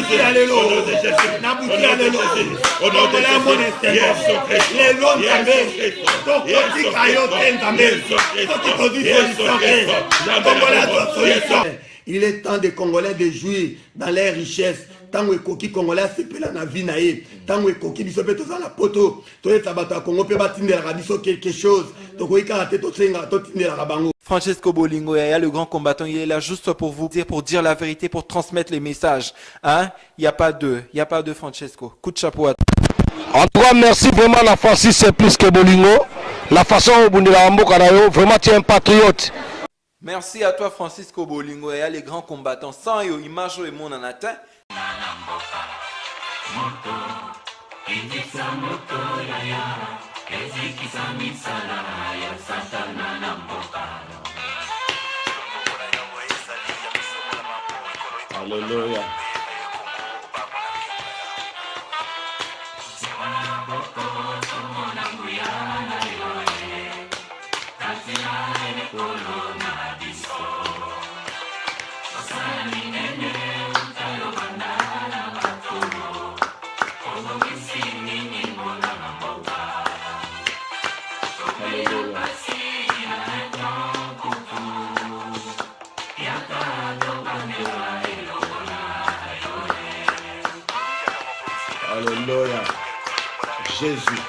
Jésus, au nom de Jésus, au nom de Jésus, au nom de Jésus, Yesu Kristo, il est temps des Congolais de jouir dans leurs richesses. Tant que les Congolais se pèlent dans la vie, tant que les Congolais se pèlent dans la poto, tous les sabbats Congo peuvent atteindre quelque chose. Francesco Bolingo Yaya, le grand combattant, il est là juste pour vous dire la vérité, pour transmettre les messages. Hein? Il n'y a pas deux Francesco. Coup de chapeau à toi. En tout cas, merci vraiment la Francis, c'est plus que Bolingo. La façon dont vous vraiment tu es un patriote. Merci à toi Francisco Bolingo Yaya, les grands combattants. Sans yo, image et mon en atteint. Alléluia. Alléluia. Jésus. Alléluia. Jésus.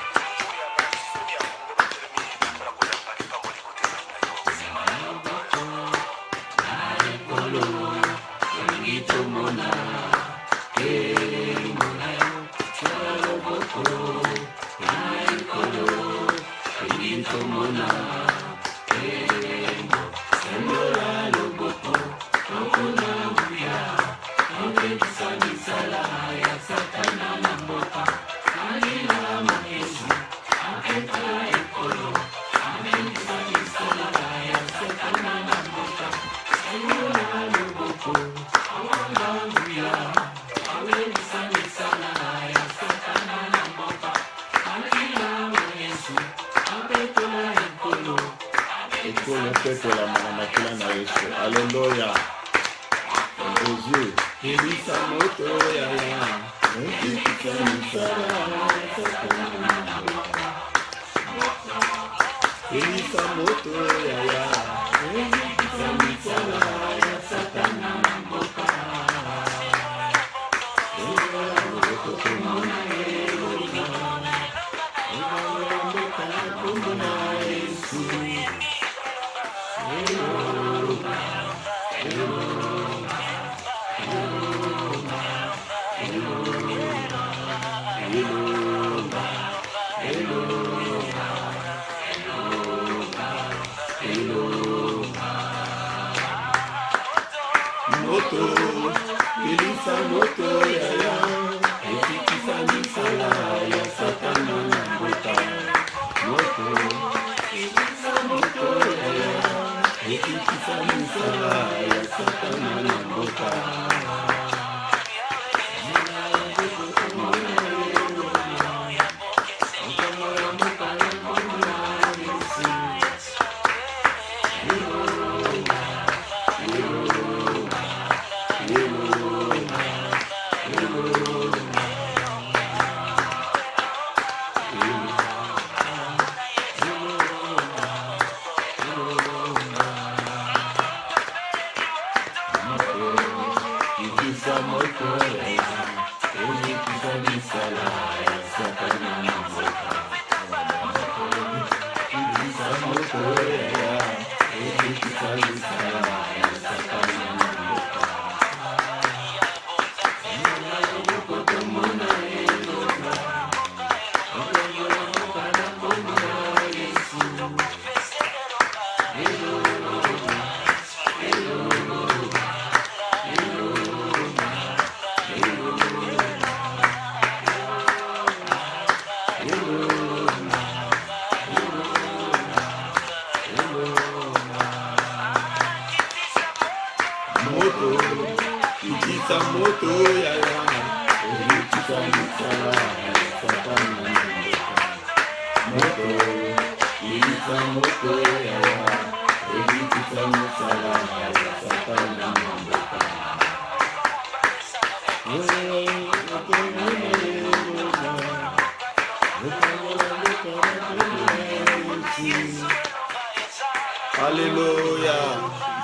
Alléluia.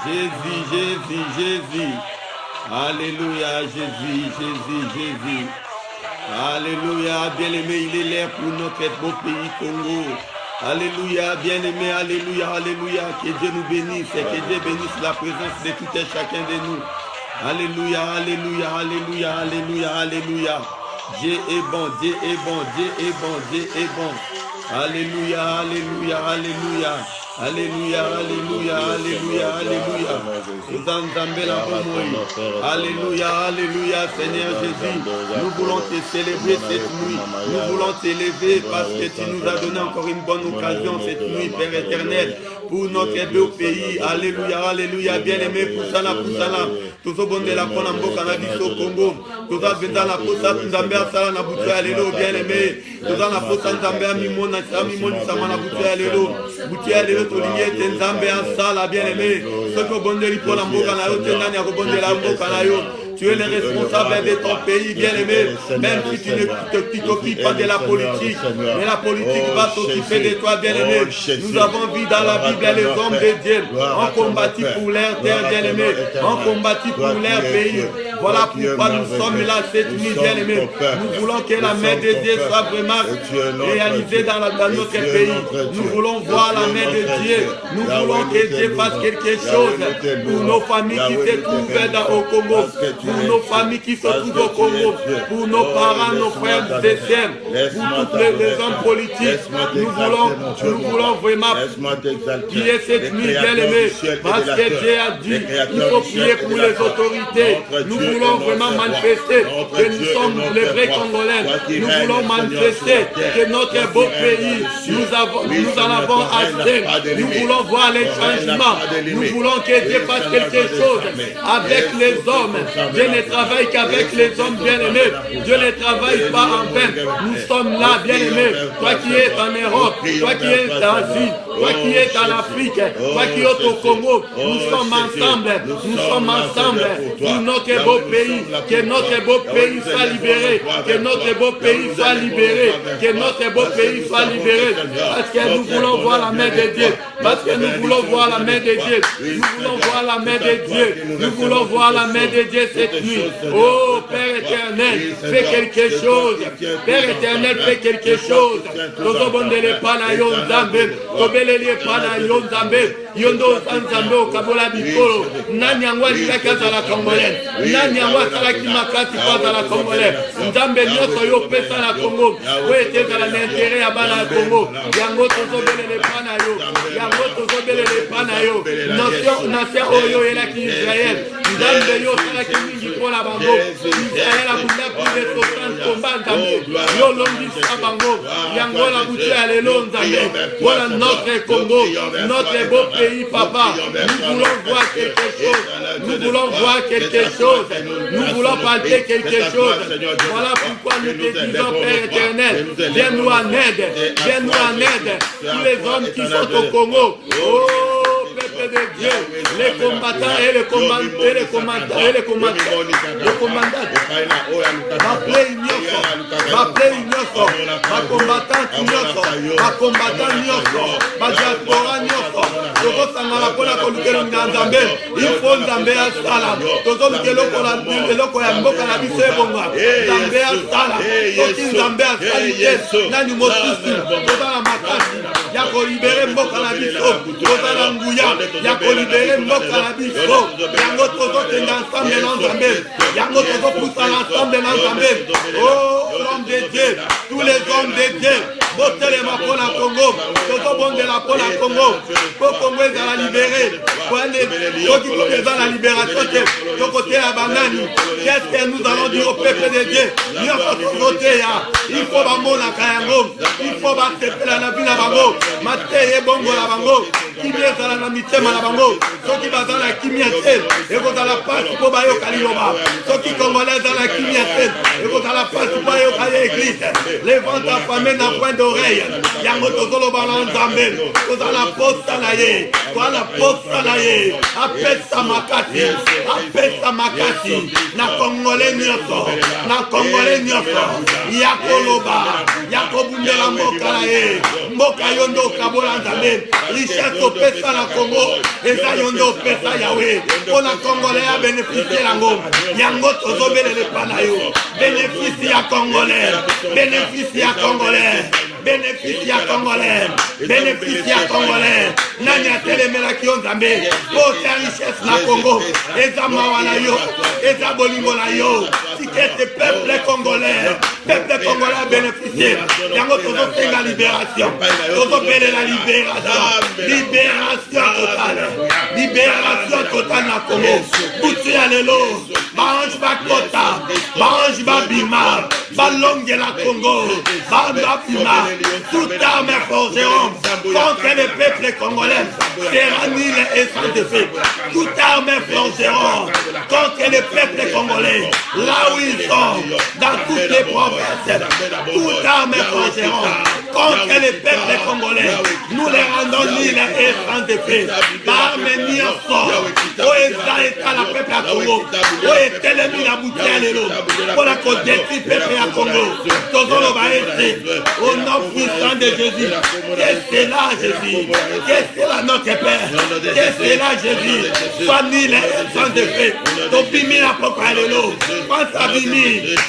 Jésus, Jésus, Jésus. Alléluia, Jésus, Jésus, Jésus. Alléluia, bien-aimé, il est l'heure pour notre beau pays Congo. Alléluia, bien-aimé, alléluia, alléluia. Que Dieu nous bénisse et que Dieu bénisse la présence de tout et chacun de nous. Alléluia, alléluia, alléluia, alléluia, alléluia. Dieu est bon, Dieu est bon, Dieu est bon, Dieu est bon. Alléluia, alléluia, alléluia. Alléluia, alléluia, alléluia, alléluia. Alléluia, alléluia, Seigneur Jésus. Nous voulons te célébrer cette nuit. Nous voulons t'élever parce que tu nous as donné encore une bonne occasion cette nuit, Père éternel, pour notre beau pays. Alléluia, alléluia, bien-aimé, Poussala, Poussala. Tous au bon de la Ponambo, Cannabis au Congo. Tous à Benda, la Posa, Nzambé, Sala, Naboutia, Allélo, bien-aimé. Tous à la Posa, Nzambé, Mimon, Mimon, Samana, Boutia, Allélo. Boutia, Allélo, Tolier, Nzambé, Sala, bien-aimé. Ce que bon de l'Iponambo, Canayo, Tenani, Bon de la Mbo, Canayo. Tu es le responsable de ton pays, bien-aimé, même si tu ne t'occupes pas de la politique. Mais la politique va s'occuper de toi, bien-aimé. Nous avons vu dans la Bible les hommes de Dieu ont combattu pour leur terre, bien-aimé, ont combattu pour leur pays. Voilà pourquoi nous sommes là cette nuit, bien-aimé. Nous voulons que la main de Dieu soit vraiment réalisée dans notre pays. Nous voulons voir la main de Dieu. Nous voulons que Dieu fasse quelque chose pour nos familles qui se trouvent au Congo. Pour nos familles qui se trouvent au Congo, pour nos parents, nos frères et sœurs, pour tous les hommes politiques, nous voulons vraiment prier cette nuit, bien-aimés, parce que Dieu a dit qu'il faut prier pour les autorités. Nous voulons vraiment manifester que nous sommes les vrais Congolais. Nous voulons manifester que notre beau pays, nous en avons assez. Nous voulons voir les changements. Nous voulons que Dieu fasse quelque chose avec les hommes. Dieu ne travaille qu'avec les hommes bien-aimés. Dieu ne travaille pas en vain. Nous sommes là, bien-aimés. Toi qui es en Europe, toi qui es en Asie, toi qui es en Afrique, toi qui es au Congo, nous sommes ensemble. Nous sommes ensemble pour notre beau pays. Que notre beau pays soit libéré. Que notre beau pays soit libéré. Que notre beau pays soit libéré. Parce que nous voulons voir la main de Dieu. Parce que nous voulons voir la main de Dieu. Nous voulons voir la main de Dieu. Nous voulons voir la main de Dieu cette nuit. Oh Père éternel, fais quelque chose. Père éternel, fais quelque chose. Tozobondele pana yo nzambe, tobelele pana yo nzambe, yondo nzambe okabola bikolo. Nani yango alika za Congolais? Nani yango asalaki makasi kwa za Congolais? Nzambe nyonso yo pesa na Congo. Oyo etezala na intérêt ya bana ya Congo. Yango tozobelele pana yo. Yango tozobelele pana yo. Nation oyo elaki Israël. Nzambe yo salaki mingi pour la bango. Israël a boula plus de 60 combats nzambe. Yo longisa bango. Yango la bouche à l'élo nzambe. Voilà notre Congo, notre beau pays, papa. Nous voulons voir quelque chose. Nous voulons voir quelque chose. Nous voulons parler quelque chose. Voilà pourquoi nous te disons, Père éternel, viens-nous en aide. Viens-nous en aide. Tous les hommes qui sont au Congo. Oh, peuple de Dieu, les combattants et les commandants, et les commandants, et les commandants, les commandants, ma play nyoso, ma combattant nyoso, ma combattant nyoso, ma diaspora nyoso, tozo sangala pona kolukelo nzambe, il faut nzambe asala, tozo lukelo kola eloko ya mboka na biso ebonga, nzambe asala, toki nzambe asali te, nani mosusu, toza na makasi, ya kolibere mboka na biso, toza na nguya, ya kolibere mboka na biso, yango tozo kenda ensemble na nzambe, yango tozo poussa ensemble na nzambe. Oh l'homme de Dieu, tous les hommes de Dieu, botez pour la Congo, tozo bonde la pour la Congo, pour Congo est à la libérer, pour ceux qui sont dans la libération, de côté à Banani, qu'est-ce que nous allons dire au peuple de Dieu? Il faut bambo la Kayango, il faut battre la vie la bango, mater et bongo la bango, kimia ezala na mitema na bango soki baza na kimia te ekozala pasi mpo bayoka liloba soki congolais eza na kimia te ekozala pasi mpo ayoka ye église les ventes affamées na point d'oreille yango tozoloba na nzambe tozala posa na ye toala posa na ye apesa makasi na congolais nyonso ya koloba ya kobundela mboka na ye mboka yo nde okabola nzambe richesse opesa na Congo eza yo nde opesa yawe mpo na congolais ya bénéficie yango yango tozobelele epa na yo bénéficie ya congolais nani atelemelaki yo nzambe mpo ota richesse na Congo eza mawa na yo eza bolingo na yo tikete peuple congolais a bénéficié yango tozosenga libération tozobelela libération totale na Congo butu ya lelo baange bakota baange babima balongela Congo babima toute arme forgeron contre le peuple congolais sera nulle et sans effet toute arme forgeron contre le peuple congolais là où ils sont dans toutes les provinces toute arme forgeron contre le peuple congolais nous les rendons nulle et sans effet arme nyonso oyo eza etala peuple ya Congo oyo etelemi na butu ya lelo mpona kodetruire peuple ya Congo tozoloba ete au nom puissant de Jésus que cela Jésus que cela notre Père que cela Jésus soit nul et sans effet tobimi na poko ya lelo France abimi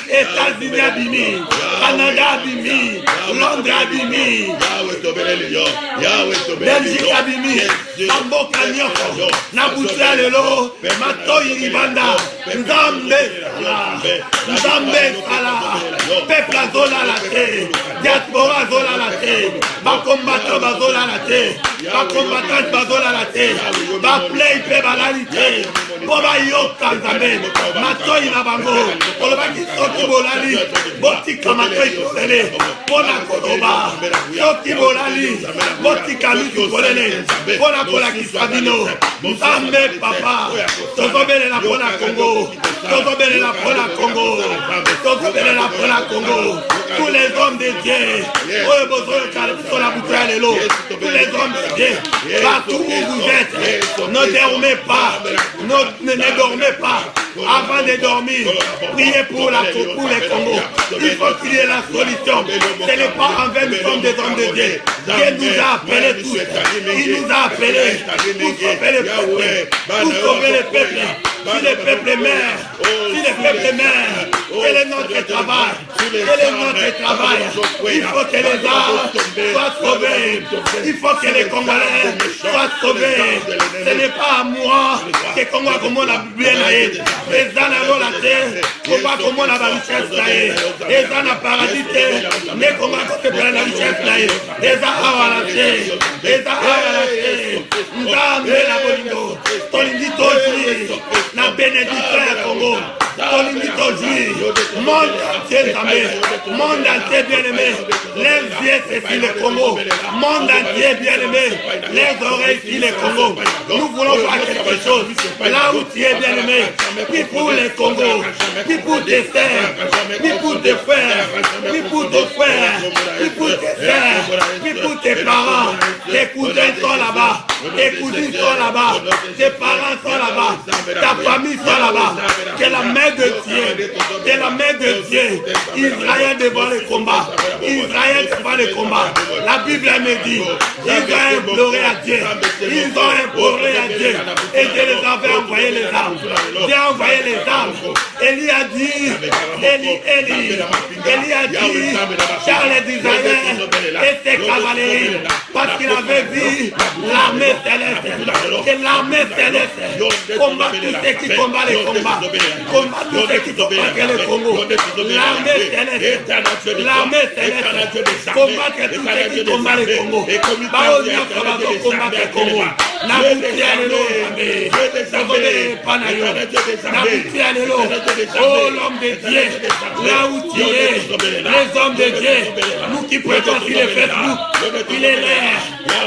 États-Unis abimi Canada abimi Londres abimi Belgique abimi bamboka nyonso na butu ya lelo matoyi libanda nzambe sala peuple azolala te diaspora azolala te bakombatant bazolala te bakombatante bazolala te baplei mpe balali te mpo bayoka nzambe matoyi na bango olobaki soki bolali botika matoyi kolele mpo na koloba soki bolali botika misi kolele mpo na kolakisa bino nzambe papa tozobelela mpo na Congo tozobelela mpo na Congo tozobelela mpo na Congo tous les hommes de Dieu oyo bozoyoka biso na butu ya lelo tous les hommes de Dieu partout où vous êtes ne dormez pas ne dormez pas avant de dormir priez pour les Congo il faut qu'il y ait la solution ce n'est pas en vain nous sommes des hommes de Dieu Dieu nous a appelés tous il nous a appelés pour sauver le peuple pour sauver le peuple si le peuple meurt quel est notre travail il faut que les arts soient sauvés il faut que les Congolais soient sauvés ce n'est pas à moi que Congo akomona bien na ye eza na lola te Congo akomona ba richesse na ye eza na paradis te nde Congo akosepela na richesse na ye eza awa na te nzambe na bolingo tolingi tozwi na bénédiction ya Congo tolingi tozwi monde entier bien-aimé les yeux c'est sur le Congo monde entier bien-aimé les oreilles sur le Congo nous voulons faire quelque chose là où tu es bien-aimé puis pour les Congo puis pour tes sœurs puis pour tes frères puis pour tes frères puis pour tes sœurs puis pour tes parents tes cousins sont là-bas tes cousines sont là-bas tes parents sont là-bas ta famille sont là-bas que la main de Dieu Israël devant le combat la Bible me dit ils ont imploré à Dieu et Dieu les avait envoyé les armes Dieu a envoyé les armes Élie a dit Charles d'Israël et ses cavaleries parce qu'il avait vu l'armée céleste que l'armée céleste combat tous ceux qui combattent les combats combat tous ceux qui combattent les Congo l'armée céleste combattre tous ceux qui combattent les Congo baonia kabazo combattre les Congo na butia lelo sabode panayo na butia lelo oh l'homme de Dieu là où tu es les hommes de Dieu nous qui prêtons sur les Facebook il est l'air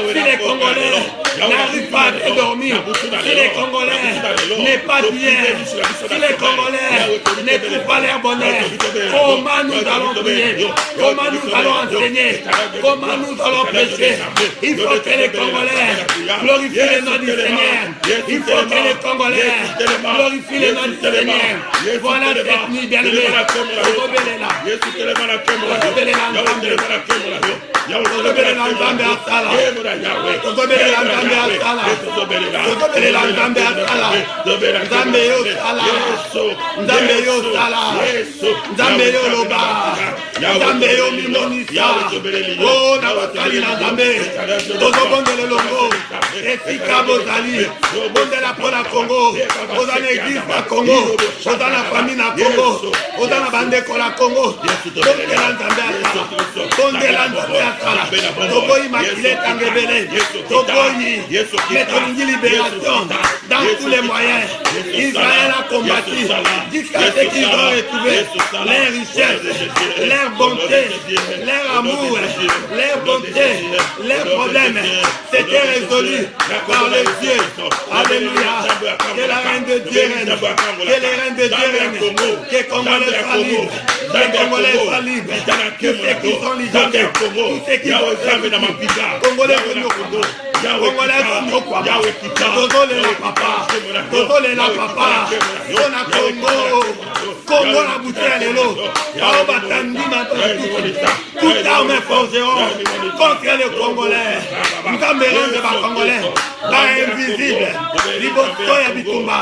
Si les Congolais n'arrivent pas à dormir, si les Congolais n'est pas bien, si les Congolais ne trouvent pas leur bonheur, comment nous allons prier, comment nous allons enseigner, comment nous allons prêcher? Il faut que les Congolais glorifient le nom du Seigneur. Il faut que les Congolais glorifient le nom du Seigneur. Voilà cette nuit bien-aimée. Libération dans tous les moyens. Israël a combattu jusqu'à ce qu'ils ont retrouvé leur richesse, leur bonté, leur amour, leur bonté, leurs problèmes. C'était résolu par le Dieu. Alléluia. Que la reine de Dieu règne. Que les reines de Dieu règnent. Que Congolais soient libres. Que Congolais soient libres. Tous ceux qui sont liés. Tous ceux qui vont faire Congolais venus au Congo. Congolais venus au Kwaba. Tozole la papa. Tozole la papa. On a Congo. Congo la bouteille lelo. Bao batandi matoni. Toute arme forgeront contre les Congolais. Nous avons de Congolais. Pas invisible. Liboso ya bitumba.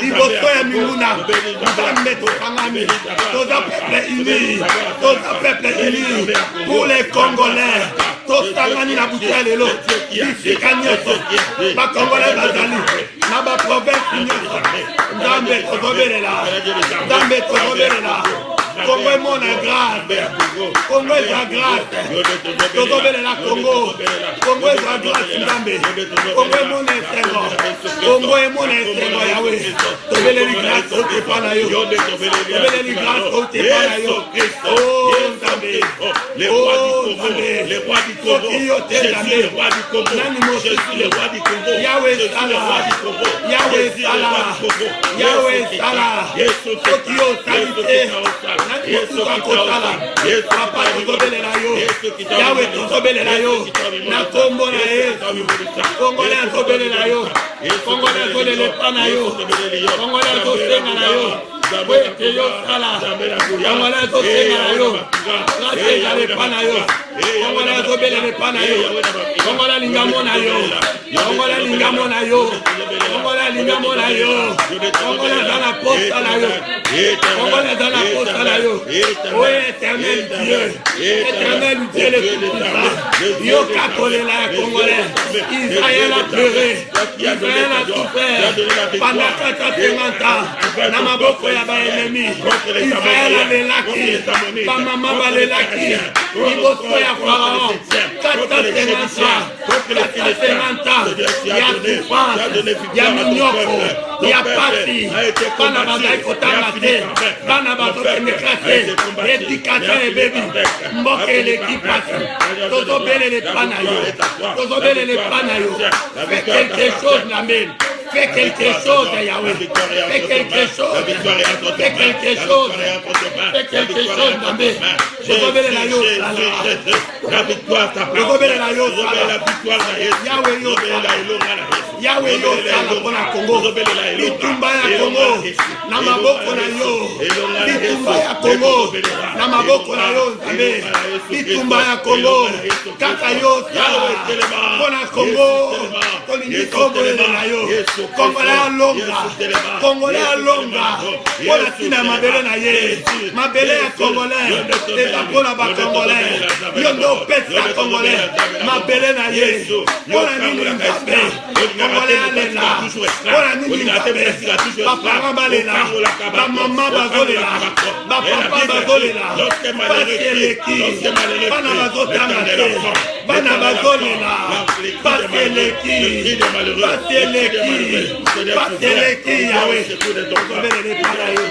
Liboso ya minguna. Nous allons mettre au Kangami. Toza peuple uni. Toza peuple uni. Pour les Congolais. Tosangani na bouteille lelo. Bisika nyoso. Ba Congolais bazali. Na ba province nyoso. Nzambe tozobelela. Nzambe tozobelela. Congo est mon grâce. Congo est la grâce. Congo est la Congo. Congo est la grâce, Nzambe. Congo est mon Seigneur. Congo est mon Seigneur, Yahweh. Tobele li grâce au Tepanayo. Tobele li grâce au Tepanayo. Oh Nzambe. Oh Nzambe. Les rois du Congo. Jésus, le roi du Congo. Jésus, le roi du Congo. Yahweh Salah. Yahweh Salah. Yahweh Salah. Tokyo Salite. Yesu akotala papa tozobelela yo Yahweh tozobelela yo na kombo na Yesu Congolais azobelela yo Congolais azolela na yo Congolais azosenga na yo wete yo sala Congolais azosenga na yo grâce ezalepa na yo Congolais azobelelepa na yo Congolais lingamo na yo Congolais lingamo na yo Congolais lingamo na yo Congolais aza na posa na yo Congolais aza na posa na yo. Oh éternel Dieu, éternel Dieu le Tout-Puissant, Yoka Kolela Congolais, Israël a pleuré, Israël a souffert pendant 450 ans, Namaboko ya ba ennemi, Israël a lelaki, ba mama ba lelaki, Liboso ya Pharaon, 450 ans, il y a souffrance, il y a mignoko, il y a pati, bana bazai kotanga te, bana bazoke mekrase, éducateur et bébé, mboke l'équipe passe, tozobele les panayo, tozobele les panayo, fais quelque chose Namel, fais quelque chose Yahweh, fais quelque chose, fais quelque chose, fais quelque chose Namel, tozobele la yo, la victoire t'appartient, tozobele la yo, la victoire Yahweh yo, Yahweh yo sala pona Congo, litumba ya Congo, na maboko na yo, litumba ya Congo, na maboko na yo Nzambe, litumba ya Congo, kaka yo sala pona Congo, tolingi Congolais na yo, Congolais alonga, Congolais alonga, pona tina mabele na ye, mabele ya Congolais, eza pona ba Congolais, yo ndo pesa Congolais, mabele na ye, pona nini Nzambe, Congolais alela, pona nini Nzambe, bapara balela, bamama bazolela, bapapa bazolela, baseleki, bana bazotanga te, bana bazolela, baseleki, baseleki, Yahweh, tozobelele pana yo,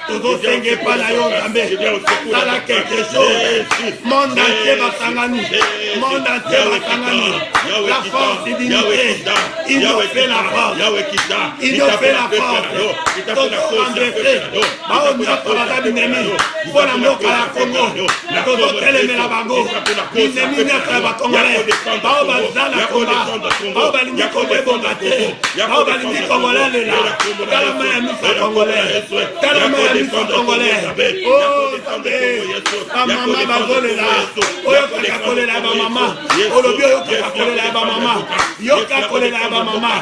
tozosenge pana yo Nzambe, sala quelque chose, monde entier basangani, monde entier Bakangani, la force et l'unité, il nous fait la force, il nous fait la force, Toto André, Bao Nyoko Bazabinemi, Bona Moka la Congo, Toto Telemela Bango, Binemi Nyaka Bakongolais, Bao Bazala Komba, Bao Balingi Kombe Bongate, Bao Balingi Congolais là, Kalama Misa Congolais, Kalama Misa Congolais, oh Zambé, Maman Bazole là, Oyoka Kakole là, Maman, Olobi Oyoka Kakole là, Maman, Yoka Kole là, Maman,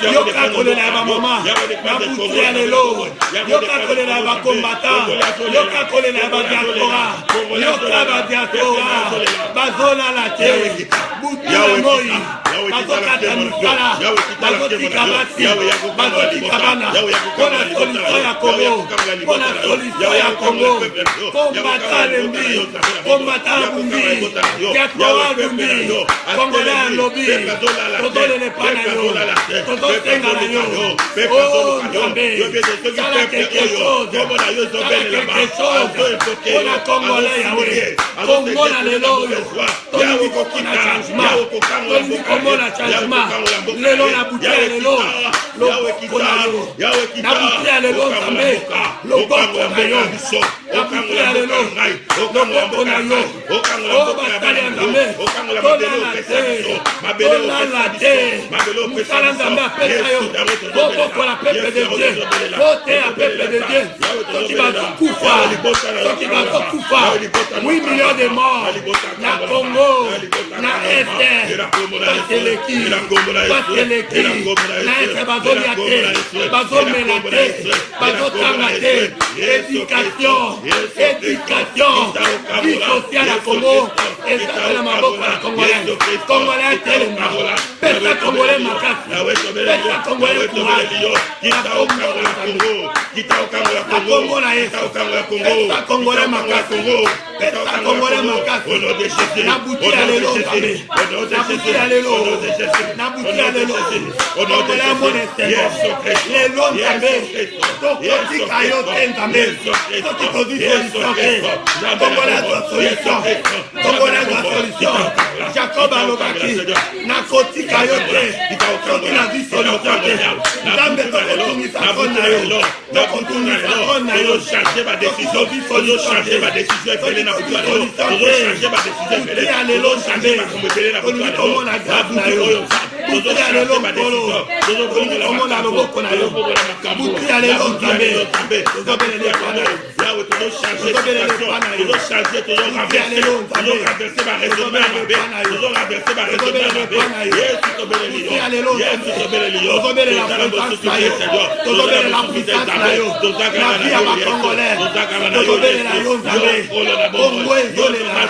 Yoka Kole là, Maman, Nabuti Alelo, Yoka Kole là, Combattant, Yoka Kole là, Diaspora, Yoka Diaspora, Bazola la terre, Bouti la Moï, Bazoka Tanukala, Bazoti Kabati, Bazoti Kabana, pour la solution à Congo, pour la solution à Congo, combattant l'ennemi, combattant Bumbi, Diaspora Bumbi, Congolais lobby, Toto le Panayo, Toto Sengalayo, oh Nzambé, ça a quelque chose, pour la Congolais, Yahweh, Congo na lelo, Tony Kokina changement, Tony Komo na changement, lelo na boutia lelo, loboko na yo, na boutia lelo Nzambé, loboko na yo, na boutia lelo, loboko na yo, oh basali Nzambé, tolala te, musala Nzambe apesa yo, boboko la peuple de Dieu, vote a peuple de Dieu, soki bazokufa, soki bazokufa, 8 millions de morts, na Congo, na Este, Bateleki, na Este bazolia te, bazomela te, bazotanga te, éducation, vie sociale à Congo, et ça c'est la maboko ya Congolais, Congolais telema, pesa Congolais makasi, pesa Congolais courage, na Congo na Yesu, pesa Congolais makasi, pesa Congolais makasi, na buti ya lelo Nzambe, na buti ya lelo, na buti ya lelo, Congolais monesego, lelo Nzambe, tokotika yo te Nzambe, soki tozwi solution te, Congolais azwa solution, Congolais azwa solution, Jacob alobaki, nakotika yo te, soki nazwi solution te, Nzambe tokotungisa kon na yo, tokotungisa kon na yo, soki tozwi solution te, soki tozwi solution te, buti ya lelo Nzambe, tolingi komona grâce na yo, buti ya lelo nkolo, tolingi komona loboko na yo, buti ya lelo Nzambe, tozobelele pa na yo, tozobelele pa na yo, buti ya lelo Nzambe, tozobelele pa na yo, tozobelele pa na yo, buti ya lelo Nzambe, tozobelele la puissance na yo, tozobelele la puissance na yo, na vie ya bakongolais, tozobelele yo Nzambe, Congo ezolela,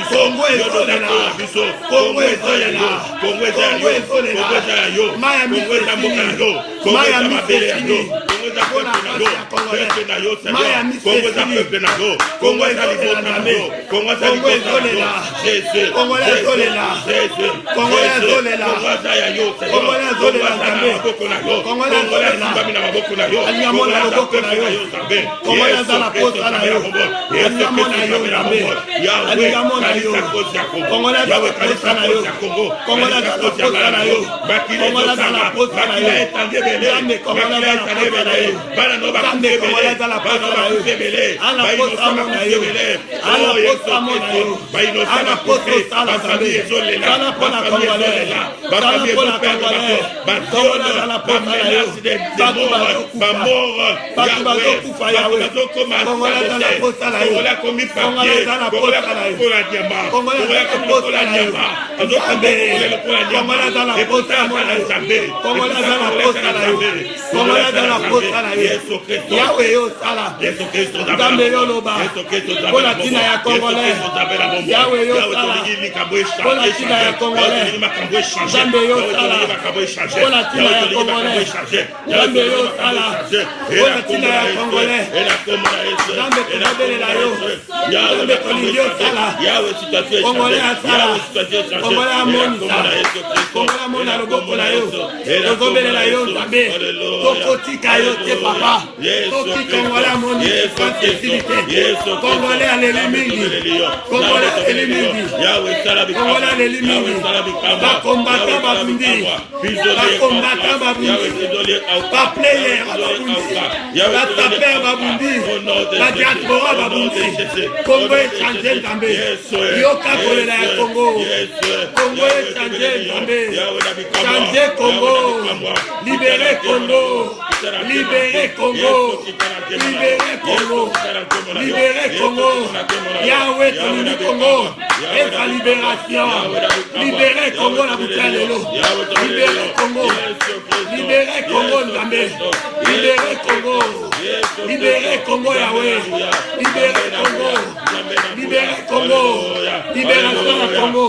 Congo ezolela, Congo ezolela, Congo ezolela, maya misesini, maya misesini, mpona pasi ya Congolais, maya misesini, Congo ezolela Nzambe, Congo ezolela, Congolais ezolela, Congolais ezolela, Congolais ezolela Nzambe, Congolais ezolela, alingamona loboko na yo, Congolais azala posa na yo, alingamona yo Nzambe, alingamona yo, Congolais azala posa na yo, Congolais azala posa na yo, Congolais azala posa na yo, Nzambe Congolais azala posa na yo, Nzambe Congolais azala posa na yo, ala posa mona yo, ala posa mona yo, ala posa osala Nzambe, ala pona Congolais, ala pona Congolais, Congolais azala posa na yo, batu bazokufa Yahweh, Congolais azala posa na yo, Congolais azala posa na yo, Congolais azala posa na yo, Nzambe, Congolais azala posa mona yo, Congolais azala posa na yo, Congolais azala posa na yo, Yahweh yo sala, Nzambe yo loba, mpona ntina ya Congolais, Yahweh yo sala, mpona ntina ya Congolais, Nzambe yo sala, mpona ntina ya Congolais, Nzambe yo sala, mpona ntina ya Congolais, Nzambe tozobelela yo, Nzambe tolingi yo sala, Congolais asala, Congolais amonisa, Congolais amona loboko na yo, tozobelela yo Nzambe, tokotika yo te papa, toki Congolais amonisa sensibilité. Congolais à l'Elimingi. Congolais à l'Elimingi. Congolais à l'Elimingi. Pas combattant Babundi. Pas combattant Babundi. Pas player Babundi. Pas taper Babundi. La diaspora Babundi. Congo est changé Zambé. Yoka Kolela Congo. Congo est changé Zambé. Changé Congo. Libérez Congo. Libérez Congo. Libérez Congo. Libérez Congo. Yahweh Tony Congo. Et sa libération. Libérez Congo la bouteille de l'eau. Libérez Congo. Libérez Congo Nzambé. Libérez Congo. Libérez Congo Yahweh. Libérez Congo. Libérez Congo. Libération à Congo.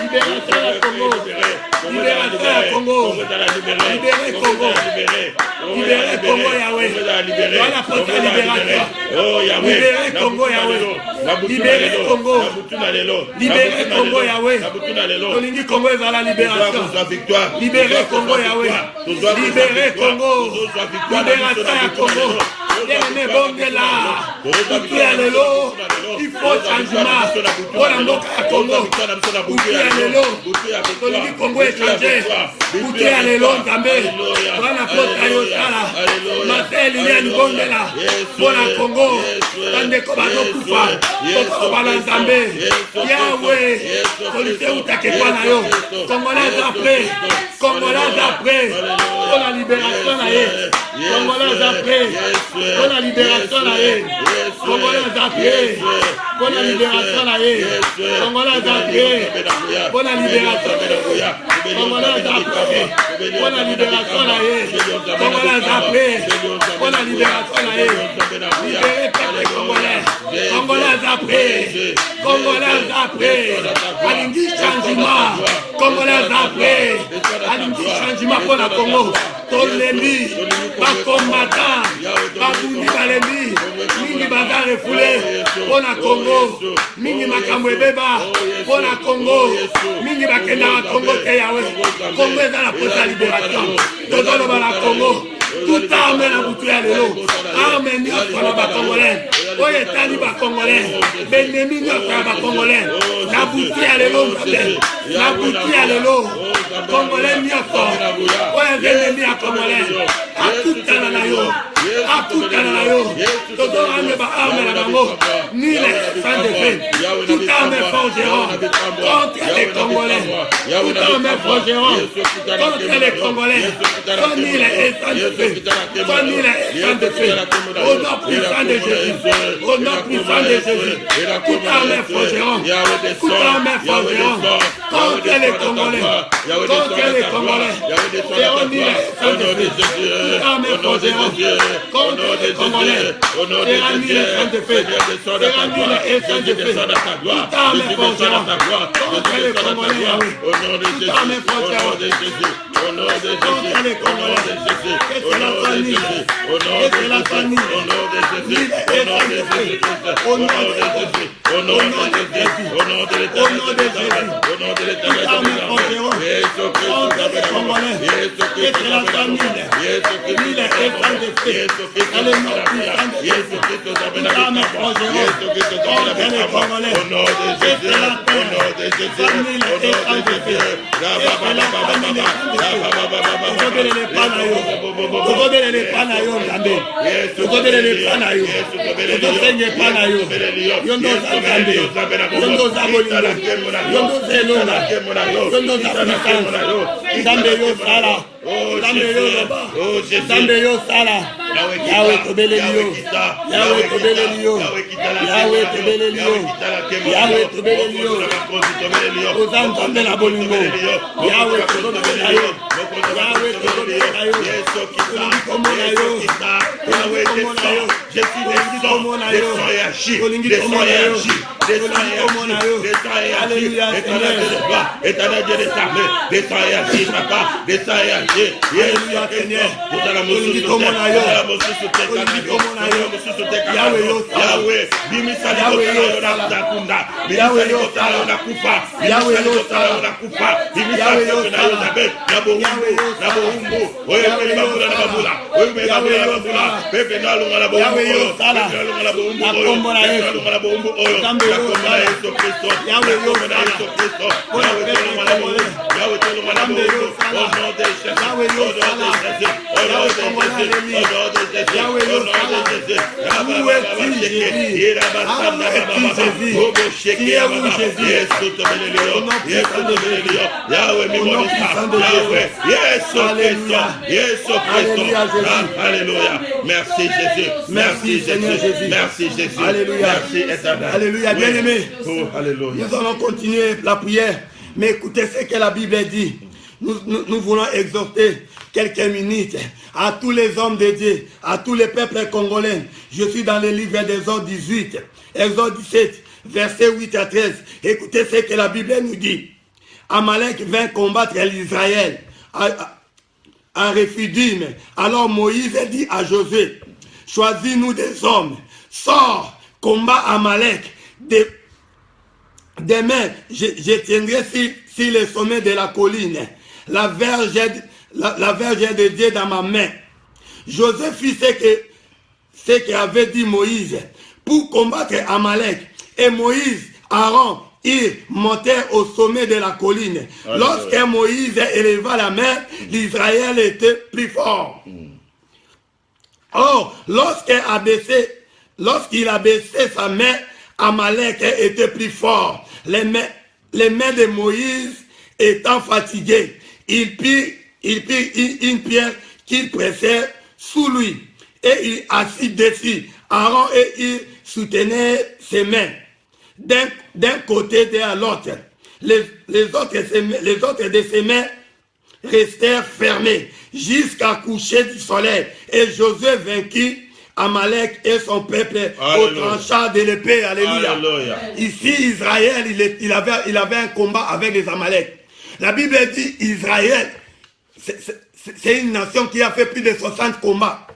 Libération à Congo. Libération à Congo. Libérez Congo. Libérez Congo Yahweh. Voilà pour ta libération. Libérez Congo Yahweh. Libérez Congo. Libérez Congo Yahweh. Tolingi Congo est à la libération. Libérez Congo Yahweh. Libérez Congo. Libération à Congo. Bien-aimé Bongela. Il faut changement. Pour la Moka à Congo. Tolingi Congo est changé. Bouti à l'élo, Zambé. Voilà pour Tayosala. Marcel Liliane Bongela. Pour la Congo. Tande Kobano Koufa. Kobana Zambé. Yahweh. Solité ou Takepana yo. Congolais après. Congolais après. Pour la libération là. Congolais après. Pour la libération là. Congolais après. Pour la libération là. Congolais après. Pour la libération là. Congolais après. Pour la libération là. Congolais après. Pour la libération là. Libérez peuple congolais. Congolais après. Congolais après. Alingi changement. Congolais après. Alingi changement pour la Congo. Tolembi. Pas combattant. Pas Bundi Balembi. Mingi Baga refoulé. Pour la Congo. Mingi Makamwe Beba. Pour la Congo. Mingi Bakenda Congo Teyawe. Congo est dans la poste de libération. Tozolo Bala Congo. Tout arme na boutou ya lelo. Arme nyoko na ba Congolais. Oye tani ba Congolais. Benemi nyoko na ba Congolais. Na boutou ya lelo mbabe. Na boutou ya lelo. Congolais nyoko. Oye benemi ya Congolais. Akutana na yo. Akutana na yo. Todo arme ba arme na bango. Ni les sans défait. Tout arme forgeron. Contre les Congolais. Tout arme forgeron. Contre les Congolais. Soit ni les sans défait. Soit ni les sans défait. Au nom puissant de Jésus. Au nom puissant de Jésus. Tout arme forgeron. Tout arme forgeron. Contre les Congolais. Contre les Congolais. Soit ni les sans défait. Tout arme forgeron. Contre les Congolais. Soit ni les sans défait. Soit ni les sans défait. Tout arme forgeron. Contre les Congolais. Tout arme forgeron. Contre les Congolais. C'est la famille. C'est la famille. Au nom de Jésus. Au nom de Jésus. Au nom de Jésus. Au nom de Jésus. Au nom de Jésus. Contre les Congolais. C'est la famille. Il est étant de fait. Elle est non puissant de Jésus. Tout arme forgeron. Contre les Congolais. Au nom de Jésus. C'est la paix. Famille étant de fait. C'est la famille. Tokobelele panayo. Tokobelele panayo Nzambe. Tokobelele panayo. Tokosenge panayo. Yondo Nzambe. Yondo Zabolinga. Yondo Zelonga. Yondo Zapikanga. Nzambe yo sala. Nzambe yo roba. Nzambe yo sala. Yahweh tobeleli yo. Yahweh tobeleli yo. Yahweh tobeleli yo. Yahweh tobeleli yo. Oza Nzambe na bolingo. Yahweh tobeleli yo. Yahweh tobeleli yo. Komona yo. Yahweh komona yo. Je suis des sangs réagis. Des sangs réagis. Des sangs réagis. Alléluia. Éternel Dieu des armées. Des sangs réagis, papa. Des sangs réagis. Alléluia, Seigneur. Komona yo. Alléluia. Merci Jésus. Merci Seigneur Jésus. Merci Jésus. Alléluia. Merci éternel. Alléluia. Bien aimé. Oh, alléluia. Nous allons continuer la prière. Mais écoutez ce que la Bible dit. Nous voulons exhorter quelques minutes à tous les hommes de Dieu, à tous les peuples congolais. Je suis dans le livre d'Exode 18, Exode 17, versets 8 à 13. Écoutez ce que la Bible nous dit. Amalek vint combattre l'Israël à Rephidim. Alors Moïse dit à Josué, choisis-nous des hommes, sors, combat Amalek. Demain, je tiendrai sur le sommet de la colline la verge de Dieu dans ma main. Joseph fit ce qu'avait dit Moïse pour combattre Amalek. Et Moïse, Aaron, ils montèrent au sommet de la colline. Lorsque Moïse éleva la main, l'Israël était plus fort. Or, lorsqu'il a baissé sa main, Amalek était plus fort. Les mains de Moïse étant fatiguées, il prit une pierre qu'il pressait sous lui et il assit dessus. Aaron et il soutenaient ses mains d'un côté et à l'autre. Les autres de ses mains restèrent fermées jusqu'à coucher du soleil. Et Josué vainquit Amalek et son peuple au tranchant de l'épée. Alléluia. Alléluia. Ici, Israël, il avait un combat avec les Amalek. La Bible dit Israël, c'est une nation qui a fait plus de 60 combats.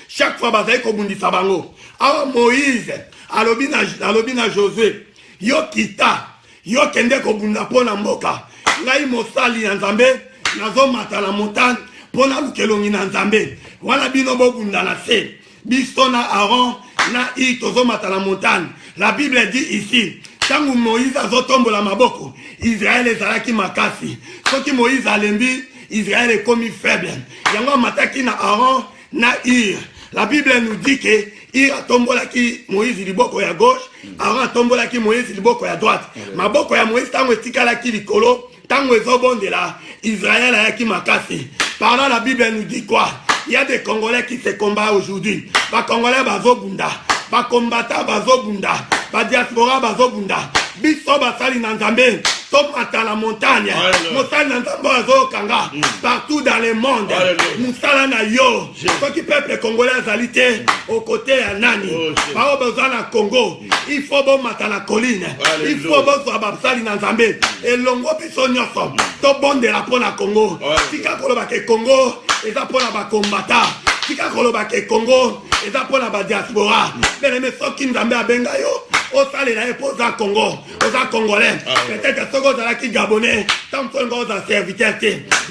Chaque fois, Bazaï Kobundi Sabango. Alors Moïse, Alobina Josué, Yo Kita, Yo Kende Kobunda Pona Mboka, Ngai Mosali Nzambe, Nazo Mata la montagne, Pona Lukelongi Nzambe, Wana Bino Bobunda la se, Bistona Aaron, Na I Tozo Mata la montagne. La Bible dit ici, Tangu Moïse azotombo la maboko, Israël ezalaki makasi. Soki Moïse alembi, Israël est comme faible. Yango mataki na Aaron, na Ir. La Bible nous dit que Ir atombolaki Moïse liboko ya gauche, Aaron atombolaki Moïse liboko ya droite. Maboko ya Moïse tango etikalaki likolo, tango ezobondela, Israël ayaki makasi. Par là, la Bible nous dit quoi? Il y a des Congolais qui se combattent aujourd'hui. Les Congolais bazobunda, les combattants bazobunda, les diaspora bazobunda. Biso basali nanzambe, tomata la montagne. Mosali nanzambe bazokanga partout dans le monde. Musala na yo. Ceux qui peuple congolais azalité aux côtés à nani. Bao besoin na Congo. Il faut bon mata la colline. Il faut bon so basali nanzambe. Et longo biso nyoko. To bonde la pona Congo. Tika koloba ke Congo, eza pona ba combattant. Tika koloba ke Congo, eza pona ba diaspora. Mais les soki nzambe abenga yo. Au salé là, pour ça Congo, aux Congolais, peut-être que ce gars qui Gabonais, tant que nous avons serviteur,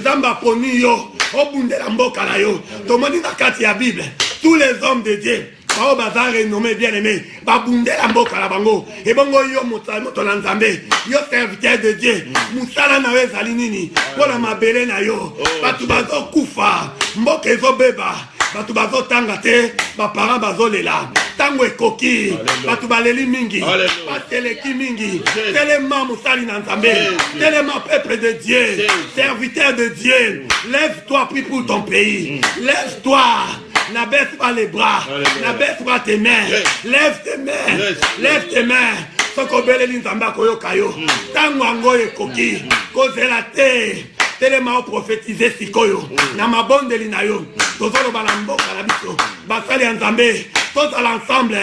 Zamba Poni yo, au bout de la mboka là yo, tout le monde dans la Bible, tous les hommes de Dieu, au bazar renommé bien aimé, babunde la mboka la bango, et bongo yo motolan Zambé, yo serviteur de Dieu, Moussala na we zalinini, pour la mabele na yo, batu bazo kufa, mboka ezo beba. Batu bazo tangate, ba parents bazo lela. Tango ekoki, batu baleli mingi, bateleki mingi. Tellement musali nanzambe, tellement peuple de Dieu, serviteur de Dieu. Lève-toi, prie pour ton pays. Lève-toi, n'abaisse pas les bras, n'abaisse pas tes mains. Lève tes mains, lève tes mains. Soko beleli nzamba koyo kayo. Tango ango ekoki, kozela te. Tellement prophétisé sikoyo na mabondeli na yo tozolo bala mboka la biso basali nzambe tous à l'ensemble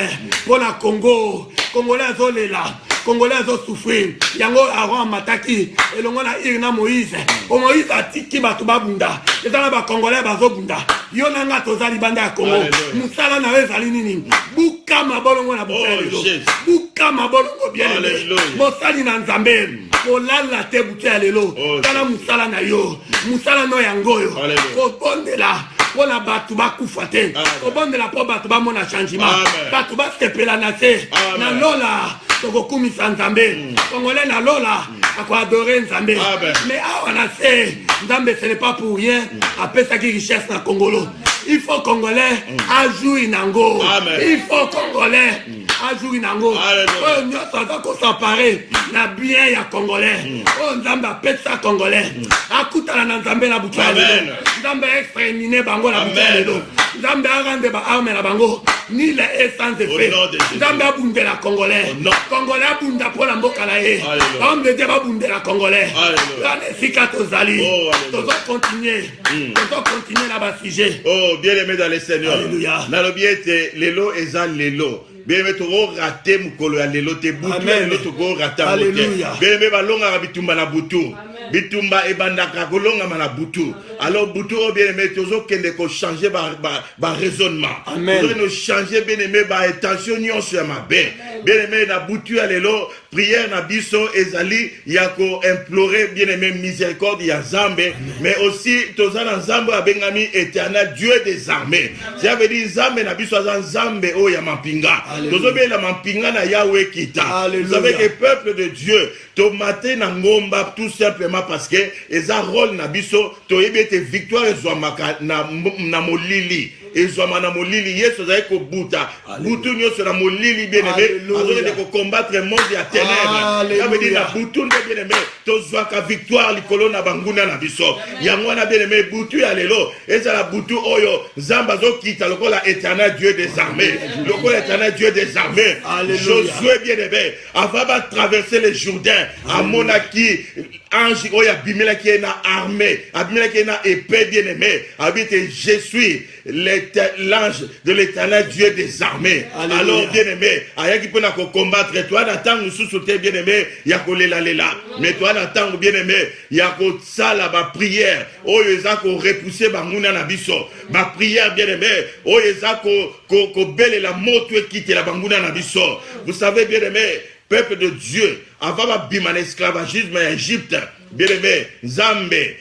pour la Congo Congolais zolela Congolais ont souffert. Yango Aaron Mataki, et l'on a Irina Moïse. O Moïse a tiki batuba bunda. Et dans la Congolais bazo bunda. Yonanga tozali banda ya Congo. Musala na wezali nini. Buka mabolongo na buka. Buka mabolongo bien. Mosali na Nzambe. Kolala te buka lelo. Tala musala na yo. Musala no yangoyo. Kobondela. Pona batu bakufa te. Kobondela po batu ba mona changement. Batu ba sepela na te. Na lola. Tokokumisa Nzambe. Congolais na lola. À adorer Nzambe. Mais on a fait Nzambe, ce n'est pas pour rien. Après ça qui richesse dans Congolo. Il faut Congolais ajouer Nango. Il faut Congolais ajouer Nango. Oh, nous sommes s'emparer na bien ya Congolais. Oh, Nzambe appelle ça Congolais. Akuta na Nzambe na buka. Nzambe exterminer bango na buka. Nzambe arande ba arme na bango. Ni les essence de fait. Nzambe abunde la Congolais. Congolais abunde pour la mboka na ye. Homme de Dieu abunde la Congolais. La nesika tozali. Tozo continuer. Tozo continuer na ba sujet. Oh, bien aimé dans le Seigneur. Alléluia. Na lobiete lelo eza lelo. Bien aimé toko raté mukolo ya lelo te butu lelo toko rata mote. Bien aimé balonga ka bitumba na butu. Bitumba ebandaka kolonga na butu. Alors butu o bien aimé tozo kende ko changer ba raisonnement. Tozo no changer bien aimé ba intention nyonso ya mabe. Bien aimé na butu ya lelo prière na biso ezali ya ko implorer bien aimé miséricorde ya Nzambe, mais aussi toza na Nzambe abengami éternel Dieu des armées. Ça veut dire Nzambe na biso za Nzambe o ya mapinga. Tozo be la mapinga na Yahweh kita. Vous savez que peuple de Dieu to matin na ngomba tout simplement parce que eza rôle na biso to yebete victoire ezwamaka na molili. Ezwama na molili yesu zai ko buta butu nyoso na molili bien aimé azole de combattre le monde ya ténèbres. Ça veut dire na butu bien aimé to zwaka victoire likolo na banguna na biso yango na bien aimé butu ya lelo eza la butu oyo Nzambe zo kita lokola éternel Dieu des armées, lokola éternel Dieu des armées. Josué bien aimé avant de traverser le Jourdain à Monaki ange oya bimela qui na armée abimela qui na épée bien aimé habite je suis l'ange de l'éternel Dieu des armées. Alors bien aimé ayaki pona ko combattre toi n'attends nous sous-sauter bien aimé ya ko lela mais toi n'attends bien aimé ya ko sala ba prière oyo eza ko repousser banguna na biso ba prière bien aimé oyo eza ko belle la moto quitter la banguna na biso. Vous savez bien aimé peuple de Dieu avant ba bima l'esclavagisme en Égypte bien aimé Nzambe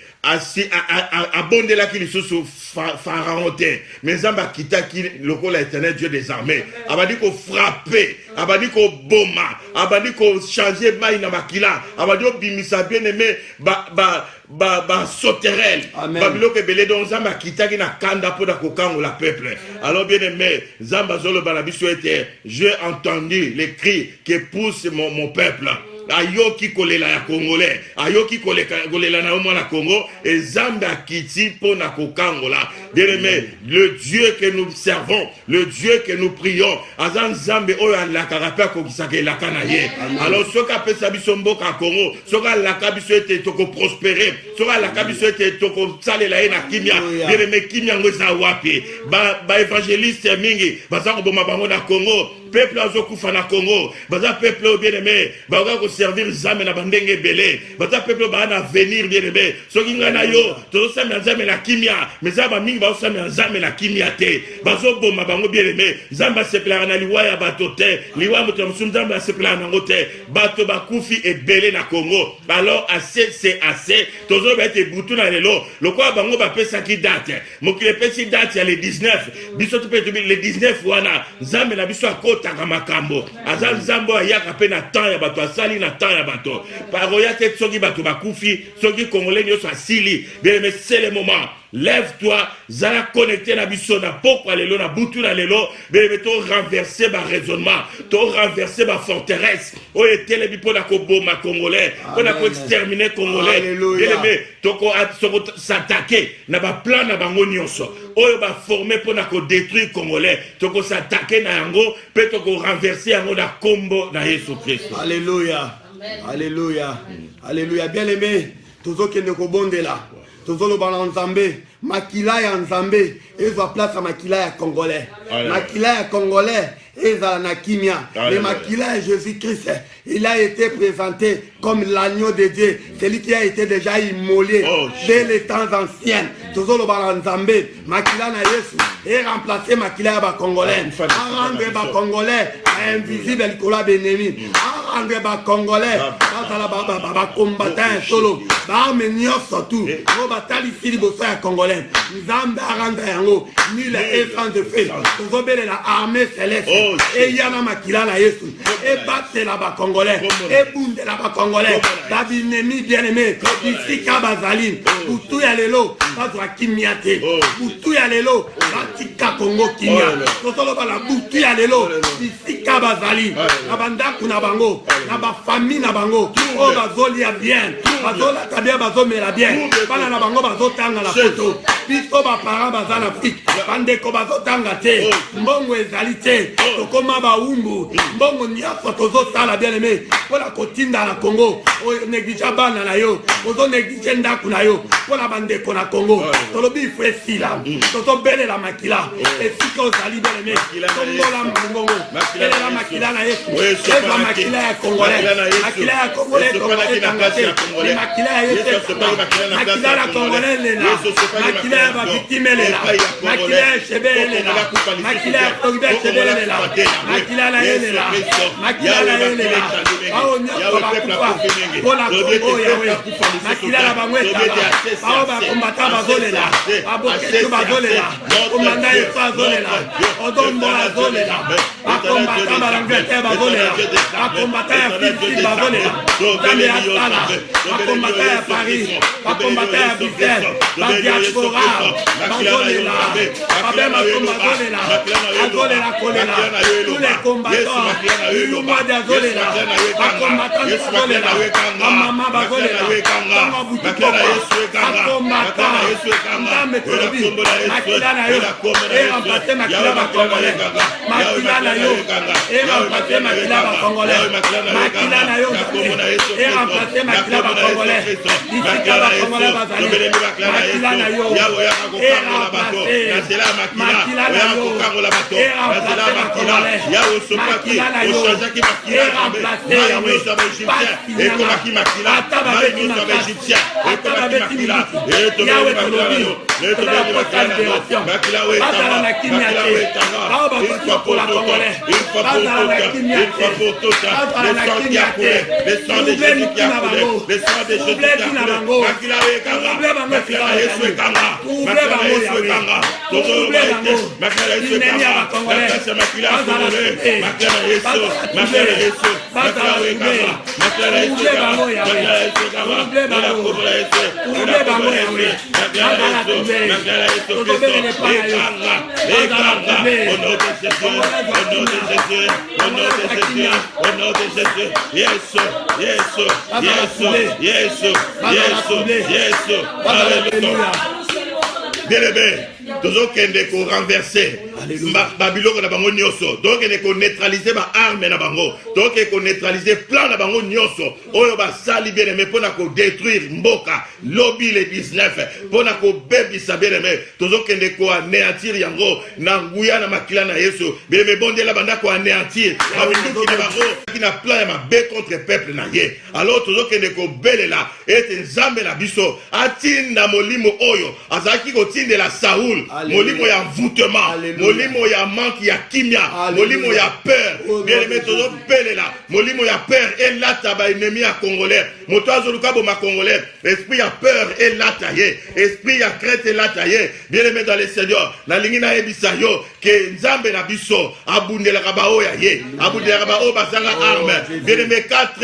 abondela ki lisusu pharaon te mais Nzambe kita ki lokola éternel Dieu des armées abandi ko frapper abandi ko boma abandi ko changer mai na makila abandi obimisa bien aimé ba sauterelle babiloko ebele donc Nzambe akitaki na kanda mpo na kokangola peuple. Alors bien aimé Nzambe azoloba na biso ete j'ai entendu les cris que pousse mon peuple. Ayoki kolela ya Congolais, ayoki kolela na mwana Congo, et Nzambe akiti po na kokangola. Bien aimé, le Dieu que nous servons, le Dieu que nous prions, azan Nzambe oyo alaka pe ko kisake laka na ye. Alors soka pesa biso mboka Congo, soka laka biso ete toko prospérer, soka laka biso ete toko salela ye na kimia. Bien aimé, kimia ngoza wapi? Ba évangéliste mingi, baza ko boma bango na Congo. Peuple azokufa na Congo, baza peuple bien aimé, baza ko servir Nzambe na bandenge belé, baza peuple ba na venir bien aimé. Soki ngana yo, to sa Nzambe na kimia, mais za ba mingi ba sa Nzambe na kimia te. Bazo boma bango bien aimé, Nzambe sepela na liwa ya bato te, liwa moto Nzambe sepela na ngote, bato ba kufi et belé na Congo. Alors assez c'est assez, tozo ba te butu na lelo, lokwa bango ba pesa ki date. Mokile pesi date ya le 19, biso to pe le 19 wana, Nzambe na biso taka makambo azan Nzambe ayaka pe na temps ya bato asali na temps ya bato paroya te soki bato bakufi soki Congolais nyoso asili bien mais c'est le moment. Lève-toi, zala connecté na biso na pokwa lelo na butu na lelo, bébé to renverser ba raisonnement, to renverser ba forteresse. O etele bi pona ko boma Congolais, pona ko exterminer Congolais. Bébé to ko s'attaquer na ba plan na bango nyonso. O ba former pona ko détruire Congolais, to ko s'attaquer na yango, pe to ko renverser yango na kombo na Yesu Christ. Alléluia. Alléluia. Alléluia. Bien aimé, tozo kende ko bondela. Tozolo bana Nzambe makila ya nzambe ezwa place ya makila ya congolais. Makila ya congolais ezala na kimia. Le makila ya Jésus-Christ, il a été présenté comme l'agneau de Dieu, celui qui a été déjà immolé dès les temps anciens. Toujours le baranzambe, makila na Yesu et remplacer makila ya ba congolais, a rendre ba congolais invisible likola benemi, a rendre ba congolais ba combattant solo, ba menio surtout, o batali fili boso ya congolais, nzambe a rendre yango ni la essence de feu, toujours belle la armée céleste, et yana makila na Yesu, et battre la ba congolais, et bunde la ba congolais, ba binemi bien aimé, ici kabazali, butu ya lelo, bazwa kimiate, butu ya lelo, batika Congo kimia, totolo bala butu ya lelo, ici kabazali, abanda kuna bango, na ba famille na bango, o bazoli ya bien, bazola tabia bazomela bien, bana na bango bazotanga la photo, biso ba parents bazana Afrique, bandeko bazotanga te, mbongo ezali te, tokoma ba umbu, mbongo nyako tozosala bien aimé, pola kotinda na Congo, o negligea bana na yo, ozo negligea ndaku na yo, pola bandeko na Congo, tolobi fwe sila, toto bele la makila, esika ozali bien aimé, tombola mbongo, bele la makila na Yesu, eza makila ya Congolais, makila ya Congolais, makila ya Yesu, makila ya Congolais lela, makila ya victime lela, makila ya chebe lela, makila ya Togbe chebe lela, makila la lela, makila la lela, bao nyoko bakufa, pola Congo yawe, makila la bangweta, bao bakombata bazolela, baboketu bazolela, komanda yesu bazolela, odombo bazolela, bakombata balangwete bazolela, bakombata ya Philippines bazolela, Zambie ya Sala, bakombata ya Paris, bakombata ya Bruxelles, badiaspora, bazolela, babema bazolela, bazolela kolela, tous les combattants, Lumwa bazolela, bakombata bazolela, mama bazolela, kama butukoba, bakombata, ndame tolobi, makila na yo, et remplacer makila ba Congolais, makila na yo, et remplacer makila ba Congolais, makila na yo, et remplacer makila ba Congolais, isika ba Congolais bazali, makila na yo, et remplacer makila na yo, et remplacer ba Congolais, makila na yo, et remplacer Yahweh tolobi, bazala na kimiate, bao bakosi pour la Congolais, bazala na kimiate, bazala na kimiate, trouble mikina bango, trouble kina bango, trouble bango kila Yesu, trouble bango Yahweh, trouble bango, ineni ya ba Congolais, bazala trouble, bazala trouble bango Yahweh, trouble bango, trouble bango Yahweh, bazala trouble, totobele ne pa na yo, bazala trouble, toujours kende ko renverser Babylone na bango nyoso, donc kende ko neutraliser ba arme na bango, donc ko neutraliser plan na bango nyoso oyo ba sali bien aimé pona ko détruire mboka lobby le 19 pona ko bebisa bien aimé, toujours kende ko anéantir yango na nguya na makila na Yesu bien aimé bondela banda ko anéantir abindu ki bango ki na plan ya mabe contre peuple na ye. Alors toujours kende ko belela et nzambe na biso atinda molimo oyo azaki ko tindela Saoul, molimo ya envoûtement, molimo ya manque ya kimia, molimo ya peur, bien aimé toujours pelela, molimo ya peur et lata ba ennemi ya Congolais, motoazo lukabo ma Congolais, esprit ya peur et lata ye, esprit ya crainte et lata ye, bien aimé dans le Seigneur, na lingina ebisa yo que nzambe na biso abundela kabao ya ye, abundela kabao bazanga arme, bien aimé 4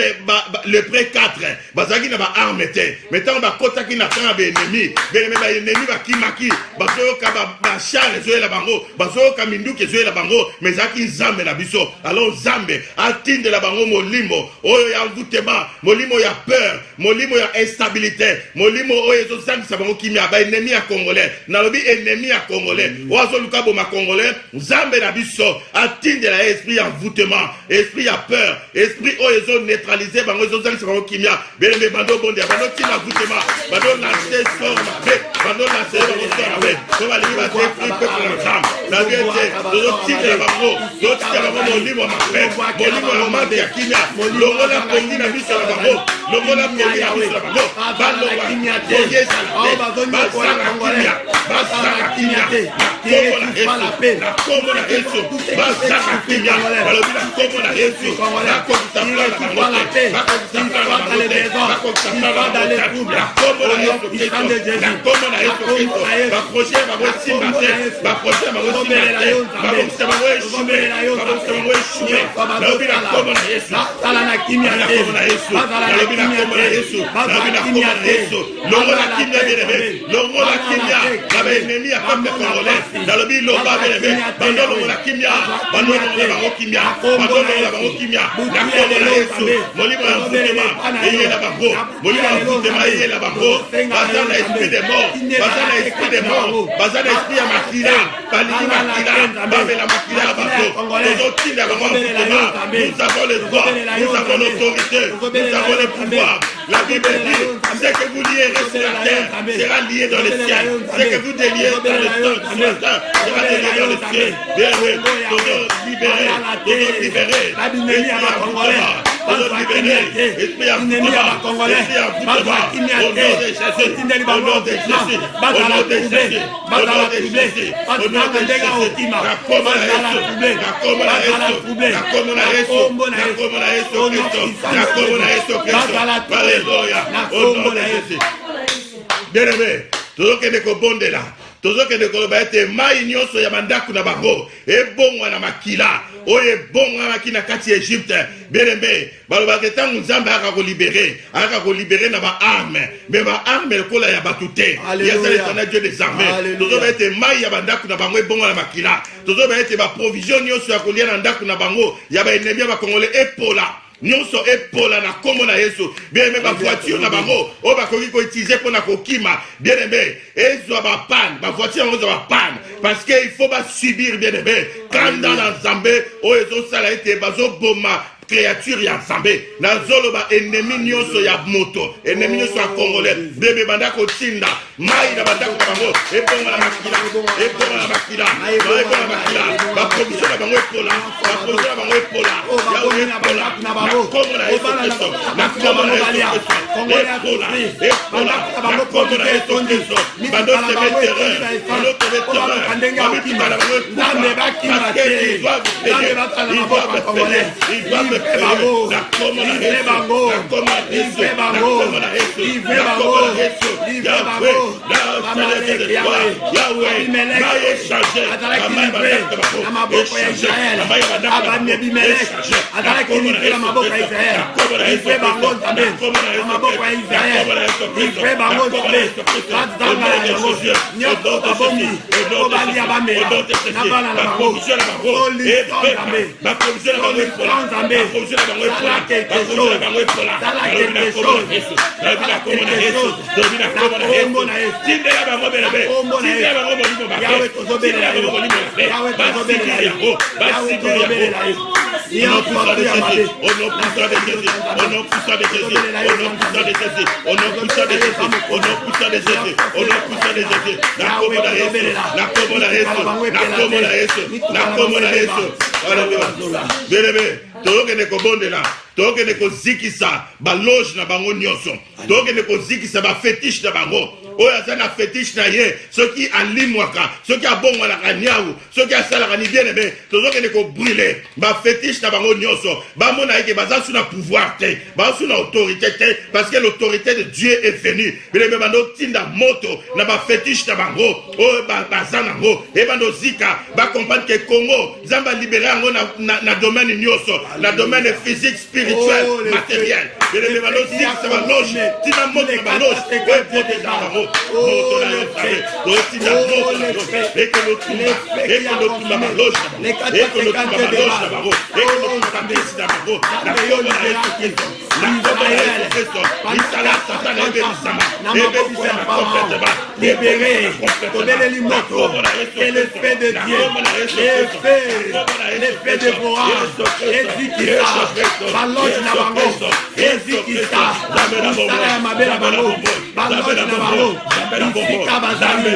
le près 4 bazaki na ba arme te, mettons ba kota ki na kanga ba ennemi, bien aimé ba ennemi ba kimaki bazoyoka ba char ezoyela bango bazoyoka minduki ezoyela bango mais ezalaki nzambe na biso. Alors nzambe atindela bango molimo oyo ya mvutema, molimo ya peur, molimo ya instabilité, molimo oyo ezozangisa bango kimia baennemi ya congolais. Nalobi ennemi ya congolais oyo azoluka boma congolais, nzambe na biso atindela esprit ya mvutema, esprit ya peur, esprit oyo ezoneutralize bango, ezozangisa bango kimia. Belembe bando bondia bando tina mvutema, bando lancer sort mabe, bando lancer bango sort mabe. So balingi badefri peuple na nzambe na vie te tozotindela bango, tozotindela bango molimo mabe, molimo ya mante ya kimia, longola pongi na biso na bango, longola pongi na biso na bango, balonga koyesa basaka kimia, basaka kimia, na kombo na Yesu, basaka kimia, balobi na kombo na Yesu, bakokisa plana na bango te, bakokisa plana na bango te, bakokisa plana na bango te, na kombo na Yesu Kristo, na kombo na Yesu Kristo, baproche bango simba te, baproche bango simba te, babokisa bango eshume, babokisa bango eshume, balobi na kombo na Yesu, na kombo na Yesu, balobi na kombo na Yesu, balobi na kombo na Yesu, longola kimia belebe, longola kimia, na baennemi ya peuple congolais, nalobi loba belebe, bando longola kimia, bando longola bango kimia, bando longola bango kimia, na kombo na Yesu, molimo ya mvutema, eyela bango, molimo ya mvutema, eyela bango, baza na esprit de mort, baza na esprit de mort, baza na esprit ya makila, balingi makila, babela makila ya bato, tozotinda bango mvutema, nous avons le droit, nous avons l'autorité, nous avons le pouvoir. La Bible dit, ce que vous lierez sur la terre sera lié dans le ciel, ce que vous déliez dans le ciel sera délié dans le ciel. Bien oui, nous libérer, esprit à Congolais, au nom de Jésus, bien-aimé, tozokende kobondela, tozokende koloba ete mai nyonso ya mandaku na bango ebongwa na makila oyo ebongwa makina kati ya Egypte. Bien-aimé, balobaka ntango nzambe aka kolibere na baarme, me baarme lokola ya bato te, yazali na Dieu des armées. Tozoba ete mai ya bandaku na bango ebongwa na makila, tozoba ete baprovision nyonso ya kolia na ndaku na bango ya baennemi ya bakongole epola nyonso epola na kombo na Yesu. Bien-aimé, ba voiture na bango o bakoki ko utiliser pona kokima, bien-aimé, ezwa ba panne, ba voiture ngo ba panne parce que il faut pas subir, bien-aimé, quand dans l'ensemble o ezo sala ete bazo boma créature ya Nzambe na zoloba ennemi nyonso ya moto, ennemi nyonso ya congolais, bébé banda ko tinda mai na banda ko bango ebonga na makila, ebonga na makila, ebonga na makila, ba provision na bango epola, ba provision na bango epola, ya epola na kombo na Yesu Kristo, na kombo na Yesu Kristo, epola, epola, na kombo na Yesu Kristo, bando se mettere, bando se mettere, bando kimba na bango epola, parce qu'ils doivent payer, ils doivent payer, ils doivent payer, la kombo na Yesu, la kombo na Yesu, la kombo na Yesu, la kombo na Yesu, Yahweh, Yahweh, maille est changé, la maille est changé, la maille est changé, la kombo na Yesu, la kombo na Yesu, la kombo na Yesu, la kombo na Yesu, la kombo na Yesu, au nom de Jésus, au nom de Jésus, au nom de Jésus, au nom de Jésus, la provision na bango, la provision na bango epola, la provision na bango epola, la provision na bango epola, la kombo na Yesu, la kombo na Yesu, la kombo na Yesu, tindela bango belebe, tindela bango molimo mabe, tindela bango molimo mabe, basikili yango, basikili yango. Au nom puissant de Jésus, au nom puissant de Jésus, au nom puissant de Jésus, au nom puissant de Jésus, au nom puissant de Jésus, au nom puissant de Jésus, au nom puissant de Jésus, la kombo na Yesu, la kombo na Yesu, la kombo na Yesu, la kombo na Yesu. Alléluia. Bien-aimé, tokende kobondela, tokende kozikisa baloge na bango nyonso, tokende kozikisa ba fétiche na bango. Oyo aza na fétiche na ye, soki alimwaka, soki abongwanaka niawu, soki asalaka ni bien-aimé, tozokende kobrûle ba fétiche na bango nyonso, bamona eke baza sous na pouvoir te, baza sous na autorité te, parce que l'autorité de Dieu est venue. Bien-aimé, bando tinda moto na ba fétiche na bango, oyo baza nango, e bando zika, ba comprendre que Congo, Zamba libéré yango na domaine nyonso, na domaine physique, spirituel, matériel. Bien-aimé, bando zika sa baloge, tinda moto na baloge, oyo protège na bango. libéré, donner les motos, et l'effet de Dieu, l'effet de Boaz, Ezikisa, Baloche Nabango, Ezikisa, Musala Mabela Bango, Baloche Nabango, Isika Bazali,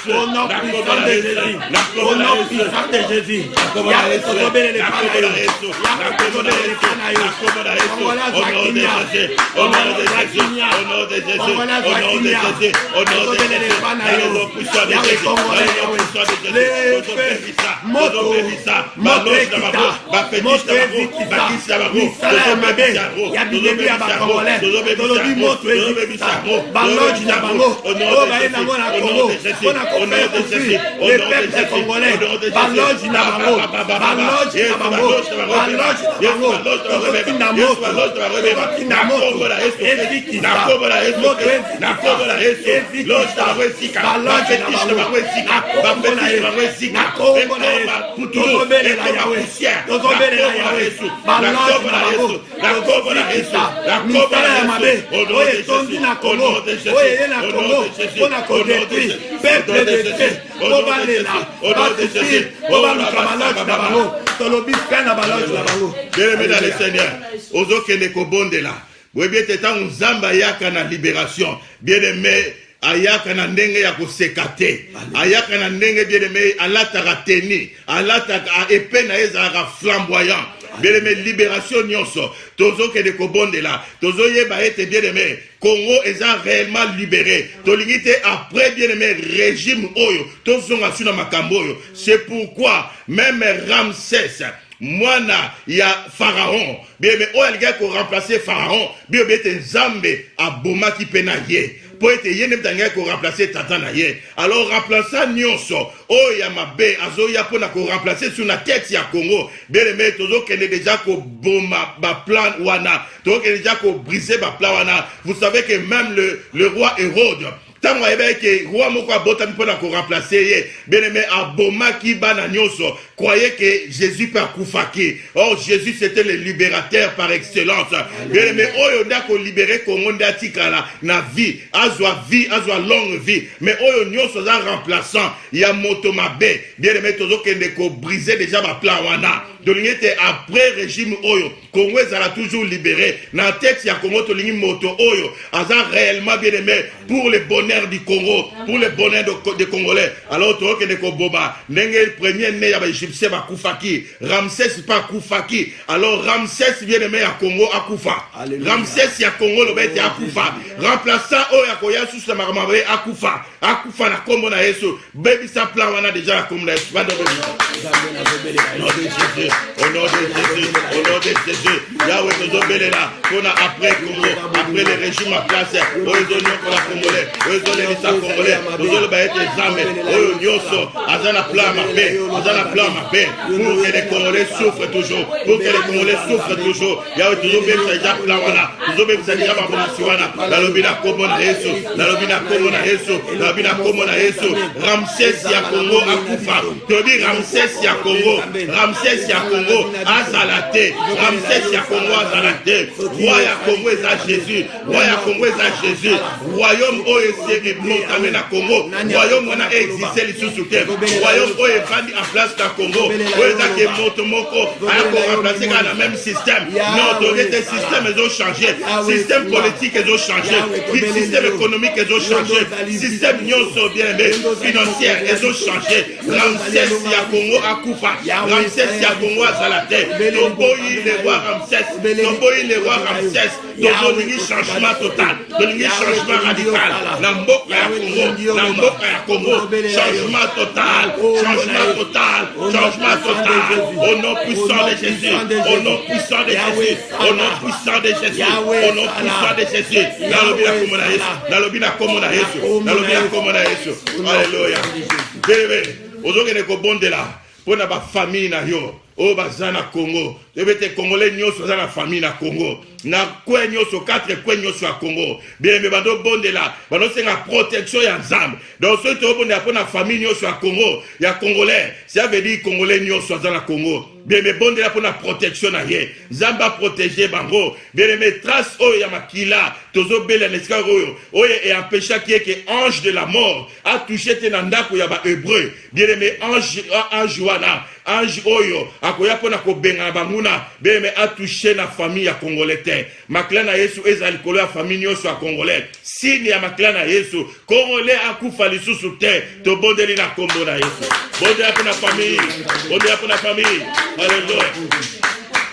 au nom puissant de Jésus, au nom puissant de Jésus, Yahweh Totobele les Panayo, Yahweh Totobele les Panayo, Kongola Zakinia, Kongola Zakinia, Kongola Zakinia, Totobele les Panayo, Yahweh Kongola Yahweh, l'effet, moto, moto ekita, moto ezikisa, misala ya mabe, ya bilebi ya bakongolais, tolobi moto ezikisa, baloji na bango, oyo baye nango na Congo, mpona kofere kofi, le peuple congolais, baloji na bango, baloji na bango, baloji na bango, tokotinda moto, tokotinda moto, ezikisa, moto ezikisa, baloji na bango, akongo na ye, akongo na ye, tozobele na Yahweh, tozobele na Yahweh, baloji na bango, tozikisa, misala ya mabe, oyo etondi na Congo, oyo eye na Congo, mpona kodetruire peuple de Dieu, obalela, basufir, obaluka baloji na bango, tolobi mpe na baloji na bango. Bien-aimé dans le Seigneur, ozokende kobondela, boyebi ete ntango Nzambe ayaka na libération, bien-aimé, ayaka na ndenge ya koseka te, ayaka na ndenge bien-aimé alataka teni, alataka epée na ye ezalaka flamboyant. Bien-aimé, libération nyonso, tozokende kobondela, tozoyeba ete bien-aimé, Congo est réellement libéré. Tolingite après bien-aimé régime oyo, tozonga suna makambo oyo. C'est pourquoi même Ramsès, mwana ya Pharaon, bien mais oyo alika ko remplacer Pharaon, bien bete Nzambe aboma ki pena ye. Po ete ye ne tanga ko remplacer tata na ye. Alors remplaçant nyonso oyo ya mabe azoya pona ko remplacer sur la tête ya Congo. Bien mais tozo kene déjà ko boma ba plan wana, tozo kene déjà ko briser ba plan wana. Vous savez que même le roi Hérode, tant que roi moko abota mpona ko remplacer ye, bien aimé aboma ki bana nyonso, croyez que Jésus peut akufaki. Or Jésus c'était le libérateur par excellence. Bien aimé oyo nda ko libérer Congo nda tikala na vie, azwa longue vie, mais oyo nyonso za remplaçant ya moto mabe. Bien aimé tozo kende ko briser déjà ba plan wana. Dolingete après régime oyo, Congo ezala toujours libéré. Na tête ya Congo tolingi moto oyo, aza réellement bien aimé pour le bonheur du Congo, pour le bonheur des Congolais. Alors tozo kende ko boba, ndenge premier né ya ba Égyptien ba kufaki, Ramsès pas kufaki. Alors Ramsès bien aimé ya Congo akufa. Ramsès ya Congo lo bete akufa. Remplaçant oyo akoya sous la marmabe akufa. Akufa na kombo na Yesu. Baby sa plan wana déjà la kombo na Yesu. Au nom de Jésus, au nom de Jésus, Yahweh nous obéit là, qu'on a après Congo, après le régime en place, au nom pour la Congolais, au nom de l'État congolais, nous allons être examinés, au Nyoso, Azana plan ma paix, Azana plan ma paix, pour que les Congolais souffrent toujours, pour que les Congolais souffrent toujours, Yahweh nous obéit déjà plan wana, nous obéit déjà ma bonne la lobina Komona Yesu, la lobina Komona Yesu, la lobina Komona Yesu, Ramsès ya Congo akufa, Tobi Ramsès ya Congo, Ramsès ya Congo azalate, Ramsès ya Congo azalate, roi ya Congo eza Jésus, roi ya Congo eza Jésus, royaume oyo esenge montamé na Congo, royaume wana existe lisusu te, royaume oyo evandi en place na Congo, oyo ezaki moto moko ayako remplacer ka na même système, non tolete système ezo changer, système politique ezo changer, système économique ezo changer, système nyonso bien aimé, financier ezo changer, Ramsès ya Congo akufa, Ramsès ya Congo azalate, toboyi le roi Ramsès, toboyi le roi Ramsès, tozolingi changement total, tolingi changement radical, na mboka ya Congo, na mboka ya Congo, changement total, changement total, changement total, au nom puissant de Jésus, au nom puissant de Jésus, au nom puissant de Jésus, au nom puissant de Jésus, nalobina komona Yesu, nalobina komona Yesu, alléluia. Bébé, ozokene ko bondela, pona ba famille na yo, o bazana Congo te congolais nyonso za na famille na Congo na kwe nyonso 4 kwe nyonso ya Congo bien me bando bondela bando senga protection ya nzambe donc so to bondela pour na famille nyonso ya Congo ya congolais ça veut dire congolais nyonso za na Congo bien me bondela pour na protection na ye nzamba protéger bango bien me trace oyo ya makila tozo bela nesika oyo et empêcha qui est que ange de la mort a touché te na ndako ya ba hébreu bien me ange wana ange oyo akoya pona ko benga banguna bien me a touché na famille ya congolais te makila na Yesu ezali kolo ya famille nyonso ya congolais signe ya makila na Yesu congolais akufa lisusu te to bondeli na kombo na Yesu bondela pona famille bondela pona famille alléluia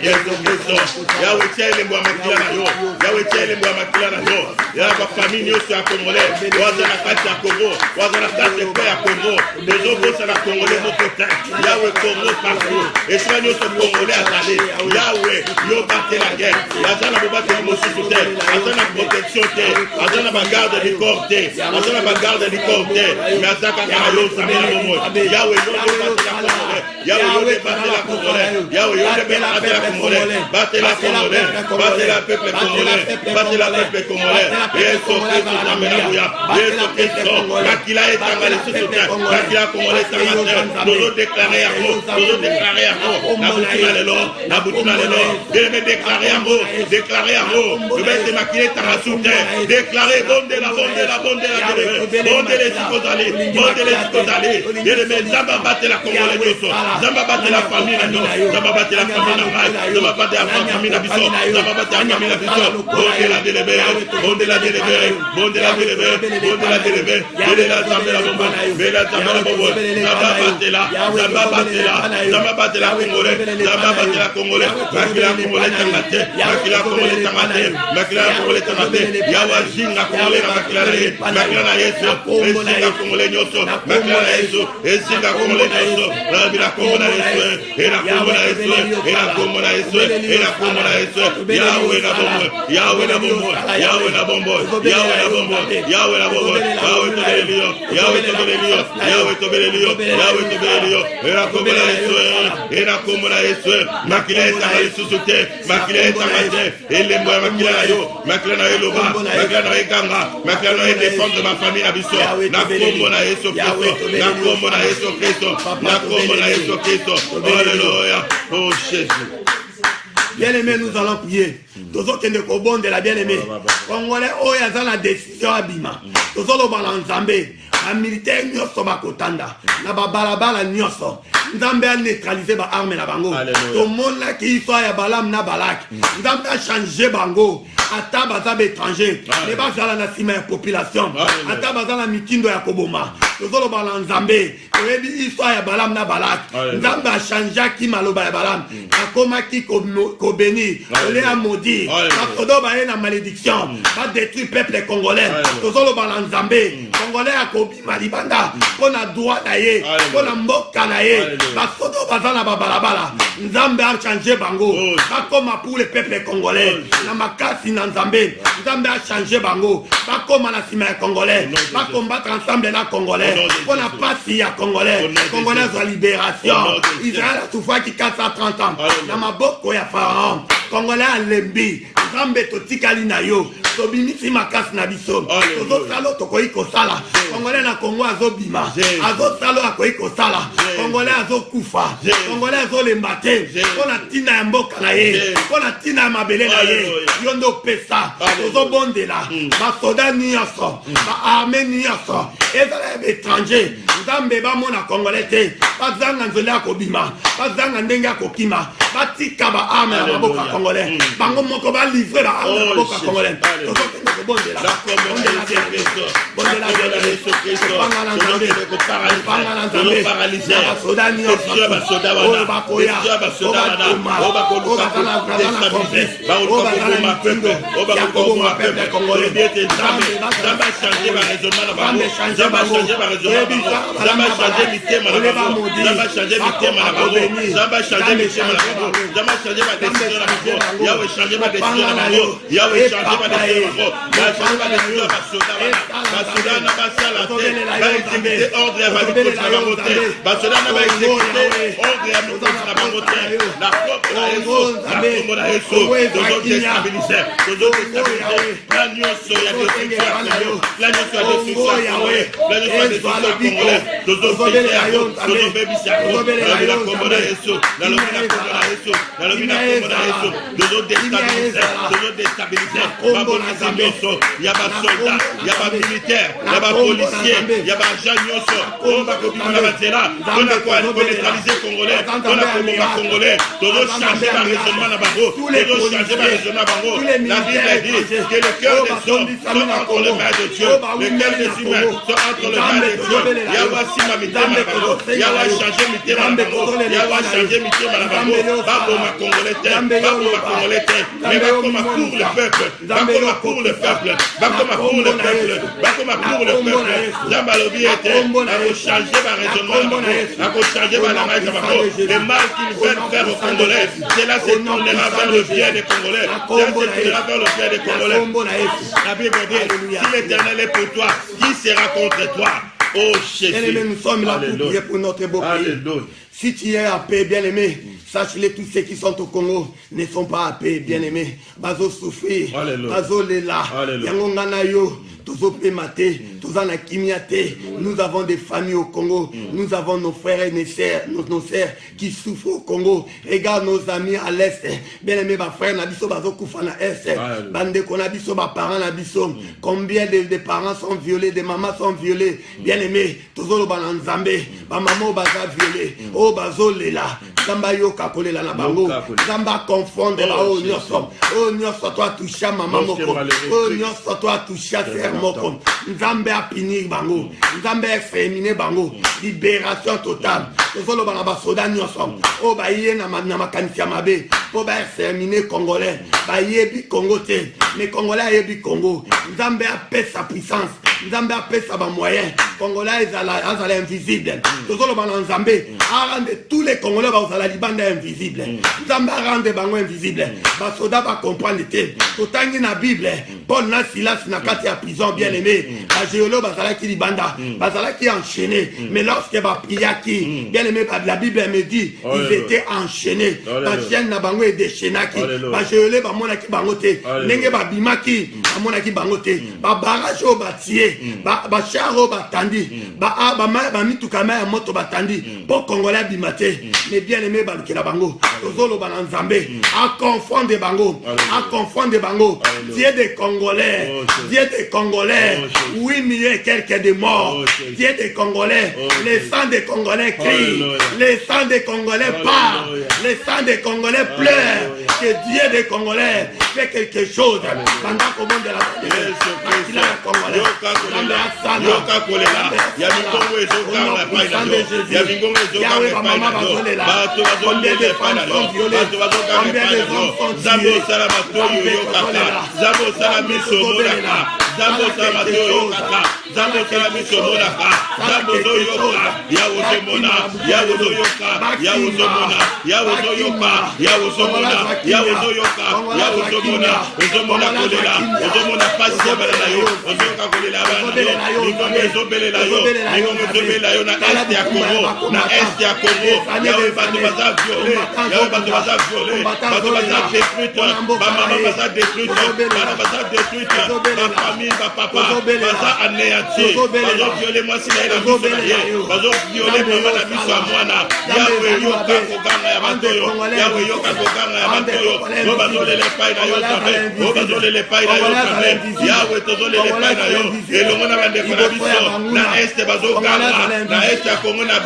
Yesu Kristo yawe chele mwa makila na yo yawe chele mwa makila na yo ya ba famille nyonso ya congolais waza na kati ya Congo waza na kati ya Congo dezo bosa na congolais moko te yawe Congo partout et sois nyonso congolais atale yawe yo batte la guerre yaza na bobate mosusu te yaza na protection te yaza na bagarde du corps te yaza na bagarde du corps te mais azaka na yo samela momo yawe yo batte la congolais yawe yo batte la congolais yawe yo batte la Congolais, battez la Congolais, battez la peuple congolais, battez la peuple congolais. Yesu Kristo Tamenabuya, Yesu Kristo, Makila est tangale sous terre, Makila Congolais tangale, nous déclarer à vous, nous déclarer à vous, la boutuna lelo, bien me déclarer à vous, déclarer à vous, nous mettez Makila tangale sous terre, déclarer bonde la les Sikozali, bonde les Sikozali, bien me Zamba battez la Congolais, Zamba battez la famille, Zamba battez la famille. Je vais pas dire famille na biso, je vais pas dire famille na biso. Bonde la délébé, bonde la délébé, bonde la délébé, bonde la délébé, bonde la zambe la bombo, bonde la zambe la bombo. Zamba batela, zamba batela, zamba batela Congolais, zamba batela Congolais. Makila Congolais tangate, makila Congolais tangate, makila Congolais tangate. Yawa jinga Congolais na makila na Yesu, esinga Congolais nyoso, makila na Yesu, esinga Congolais nyoso. Rabila Congolais Yesu, era Congolais Yesu, era Congolais Yesu, era Congolais Yesu. Yahweh na bombo, Yahweh na bombo, Yahweh na bombo, Yahweh na bombo, Yahweh na bombo. Yahweh tobelelio, Yahweh tobelelio, Yahweh tobelelio, Yahweh tobelelio. Era Congolais Yesu, era Congolais Yesu. Makila etanga lisusu te, makila etanga te. Elembo ya makila na yo, makila na yo loba, makila na yo kanga, makila na yo défendre ma famille na biso. Na kombo na Yesu Kristo, na kombo na Yesu Kristo, na kombo na Yesu Kristo. Alléluia. Oh Jésus. Bien-aimé, nous allons prier. Tozo kende ko bon de la bien-aimé. Congolais oya za la décision abima. Tozo lo balanzambe. A militaire nyoso bakotanda. Na ba balabala nyoso. Nzambe a neutraliser ba arme na bango. To mona ki so ya balam na balak. Nzambe a changer bango. Ata baza étranger. Ne ba zala na sima ya population. Ata baza na mitindo ya koboma. Tozo lo balanzambe. Oyebi histoire ya balam na balak. Nzambe a changer ki maloba ya balam. Akoma ki ko béni. Ole a maudit. Akodo ba na malédiction. Ba détruire peuple congolais. Tozo lo balanzambe. Congolais a kobi malibanda. Pona droit na ye. Pona mboka na ye. Bakodo baza na babalabala. Nzambe a changer bango. Bakoma pour le peuple congolais. Na makasi na Nzambe. Nzambe a changer bango. Bakoma na sima ya congolais. Ba combattre ensemble na congolais. Pona pasi ya congolais. Congolais za libération. Israël a souffert qui 430 ans. Na maboko ya pharaon. Congolais a lembi. Nzambe totikali na yo. Tobimisi makasi na biso. Tozo salo tokoyi kosala. Congolais na Congo azobima. Azo salo akoyi kosala. Congolais azo kufa. Congolais azo lembate. Pona tina ya mboka na ye. Pona tina ya mabele na ye. Yondo pesa. Tozo bondela. Ba soda nyonso. Ba armée nyonso. Ezala étranger. Nzambe ba mona Congolais te. Bazanga nzela ya kobima. Bazanga ndenge ya kokima. Batika ba arme na maboka Congolais. Bango moko ba livrer ba arme na maboka Congolais. Bondela basoda basoda basoda na basala te baexécuter ordre ya babikosi na bango te basoda na baexécuter ordre ya bikosi na bango te na kombo na yesu tozodestabilize plan nyonso ya destruction ya Congo plan nyonso ya destruction ya Congolais plan nyonso ya destruction ya Congolais tozobebisa yango tozobebisa yango nalobi na kombo na yesu nalobi na kombo na yesu nalobi na kombo na yesu tozodestabilize bakonzi nyonso ya basoldat ya bamilitaire ya bapolisier ya baagent nyonso oyo bakobima na banzela mpona koneutralize Congolais mpona koboma Congolais tozochange baraisonnement na bango tozochange baraisonnement na bango la Bible dit que le cœur des hommes sont entre les mains de Dieu le cœur des humains sont entre les mains de Dieu yawa sima mitema na bango yawa change mitema na bango yawa change mitema na bango bakoma Congolais te bakoma Congolais te mais bakoma pour le peuple bakoma pour le peuple bakoma pour le peuple bakoma pour le peuple Zambalobi ete akochange baraisonnement na bango akochange balanga na bango le mal qu'ils veulent faire aux Congolais cela se tournera vers le bien des Congolais cela se tournera vers le bien des Congolais. La Bible dit si l'Éternel est pour toi qui sera contre toi? Oh Jésus, nous sommes là pour prier pour notre beau pays. Si tu es en paix, bien-aimé, sache-les, tous ceux qui sont au Congo ne sont pas en paix, bien-aimé. Bazo souffrir, bazo lela, yango ngana yo, tozo pe maté, tozo na kimiate. Nous avons des familles au Congo, nous avons nos frères et nos sœurs qui souffrent au Congo. Regarde nos amis à l'est, bien-aimé, ba frère na biso bazo kufa na est, bande kona biso ba parents na biso. Combien de parents sont violés, des mamans sont violées, bien-aimé, tozo lo bananzambe, ba maman baza violée. Oh bazo lela, zamba yo kakolela na bango, zamba confondre ba o nyoso, o nyoso toi toucha maman moko, o nyoso toi toucha frère moko, zamba a punir bango, zamba exterminer bango, libération totale. Tozolo bana ba soda nyoso, o ba yé na makanisi ya mabe, po ba exterminer Congolais, ba yebi Congo te, mais Congolais yebi Congo, zamba a paix sa puissance. Nzambe apesa ba moyen Congolais azala invisible tozolo bana nzambe arande tous les Congolais bazala libanda invisible nzambe arande bango invisible basoda ba comprendre te totangi na Bible Paul na Silas na kati ya prison bien aimé ba géolo bazala ki libanda bazala ki enchaîné mais lorsque ba priaki bien aimé la Bible me dit ils étaient enchaînés ba chaîne na bango et déchaînaki ba géolo ba mona ki bango te ndenge ba bimaki ba mona ki bango te ba barrage au bâtier ba charo batandi ba mituka ya moto batandi pour Congolais bimate mais bien aimé balukela bango tozolo bana nzambe a confondre bango Dieu des Congolais Dieu des Congolais 8 millions et quelques de morts Dieu des Congolais les sangs des Congolais crient les sangs des Congolais parlent les sangs des Congolais pleurent que Dieu des Congolais fait quelque chose pendant qu'au monde de la Congolais yoka kolela ya mikongo ezokanga epai na yo ya mikongo ezokanga epai na yo bato bazolele epai na yo bato bazokanga epai na yo Nzambe osala matoyi oyokaka Nzambe osala miso omonaka Nzambe osala matoyi oyokaka Nzambe osala miso omonaka Nzambe ozoyoka ya ozomona ya ozoyoka ya ozomona ya ozoyoka ya ozomona ya ozoyoka ya ozomona ozomona kolela ozomona pasi ya bana na yo ozoyoka kolela bana na yo Mingongo ezobelela yo na est ya Congo na est ya Congo yawe bato baza violé yawe bato baza violé bato baza détruite bamama baza détruite bana baza détruite bafamille bapapa baza anéanti bazo violé mwasi na ye na miso na ye bazo violé mama na miso ya mwana yawe yoka koganga ya bato oyo yawe yoka koganga ya bato oyo o bazolela epai na yo Nzambe o bazolela epai na yo Nzambe yawe tozolela epai na yo elongo na bandeko na biso na este bazoganga na este ya Congo na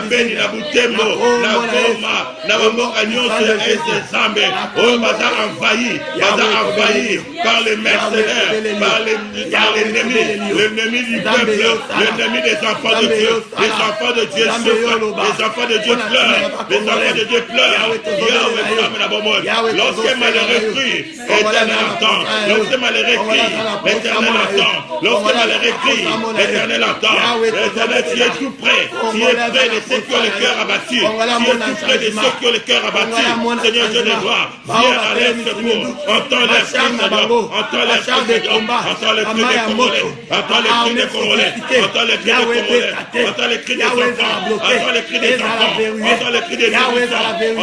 Beni na Butembo na Goma na bamboka nyonso ya este Nzambe oyo baza envahi par les mercenaires par l'ennemi du peuple, l'ennemi des enfants de Dieu. Les enfants de Dieu souffrent, les enfants de Dieu pleurent, les enfants de Dieu pleurent. Lorsque malheureux crie, l'Éternel entend. Lorsque malheureux crie, l'Éternel entend. Lorsque malheureux crie, l'Éternel entend. L'Éternel, tu es tout près. Tu es près de ceux qui ont le cœur abattu. Tu es tout près de ceux qui ont le cœur abattu. Seigneur Dieu de gloire, viens à leur secours. Entends leur cri, Seigneur. Entends leur cri, Seigneur. Entends le cri des Congolais. Entends le cri des Congolais. Entends le cri des Congolais. Entends le cri des enfants. Entends le cri des enfants. Entends le cri des enfants.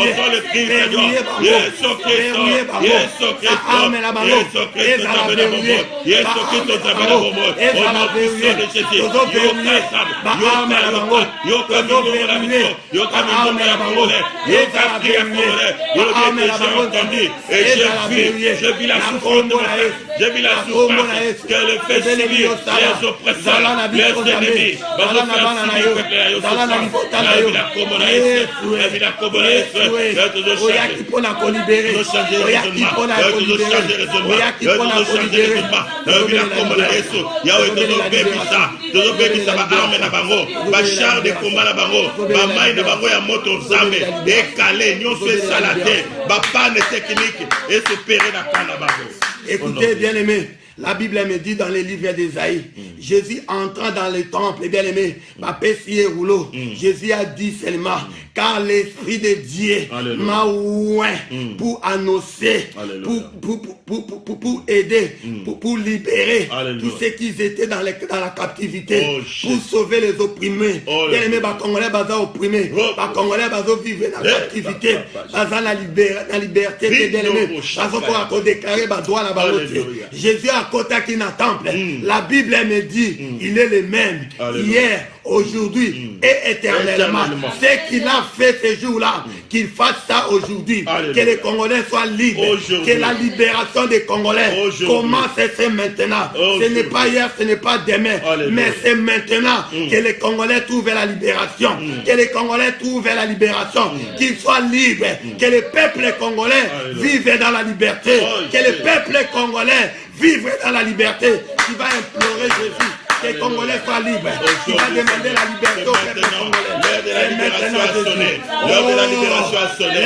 Entends le cri, Seigneur. Yesu Kristo. Yesu Kristo. Yesu Kristo tabela bomo. Yesu Kristo tabela bomo. Au nom puissant de Jésus. Yoka mingo la mito. Yoka mingo la Congolais. Yoka prière Congolais. J'ai entendu et j'ai vu la souffrance. J'ai vu la souffrance qu'elle fait subir les oppresseurs, les ennemis. Écoutez, bien-aimés, la Bible me dit dans les livres d'Ésaïe, Jésus entrant dans le temple, bien-aimé, Jésus a dit seulement, car l'Esprit de Dieu m'a oint pour annoncer, pour aider, pour libérer tous ceux qui étaient dans la captivité, pour sauver les opprimés. Bien-aimé, les Congolais sont opprimés, les Congolais vivent dans la captivité, dans la liberté, bien-aimé, ils ont déclaré droit à la Jésus a côté qui n'a temple. La Bible me dit, il est le même hier, aujourd'hui et éternellement. Ce qu'il a fait ce jour-là, qu'il fasse ça aujourd'hui, que les Congolais soient libres, que la libération des Congolais commence maintenant. Ce n'est pas hier, ce n'est pas demain, mais c'est maintenant que les Congolais trouvent la libération, que les Congolais trouvent la libération, qu'ils soient libres, que le peuple congolais vive dans la liberté, que le peuple congolais vive dans la liberté. Tu vas implorer Jésus que les Congolais soient libres. Tu vas demander la liberté au peuple congolais. L'heure de la libération a sonné. L'heure de la libération a sonné.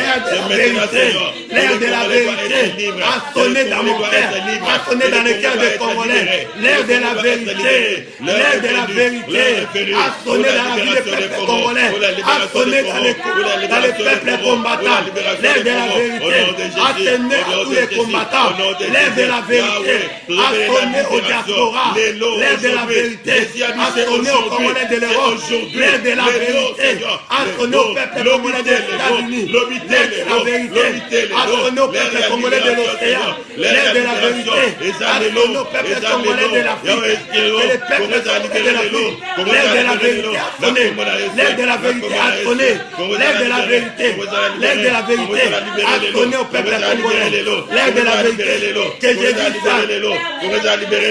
L'heure de la vérité a sonné dans mon cœur, a sonné dans le cœur des Congolais. L'heure de la vérité, l'heure de la vérité a sonné dans la vie des peuples congolais, a sonné dans les peuples combattants. L'heure de la vérité a sonné à tous les combattants. L'heure de la vérité a sonné au diaspora. L'heure de la vérité a sonné aux Congolais de l'Europe. L'heure de la vérité a sonné au peuple congolais des États-Unis. L'heure de la vérité a sonné au peuple congolais de l'océan. L'heure de la vérité a sonné au peuple congolais de l'Afrique. Et les peuples congolais de l'Afrique. L'heure de la vérité a sonné. L'heure de la vérité a sonné. L'heure de la vérité. L'heure de la vérité a sonné au peuple congolais. L'heure de la vérité. Que Jésus soit libéré.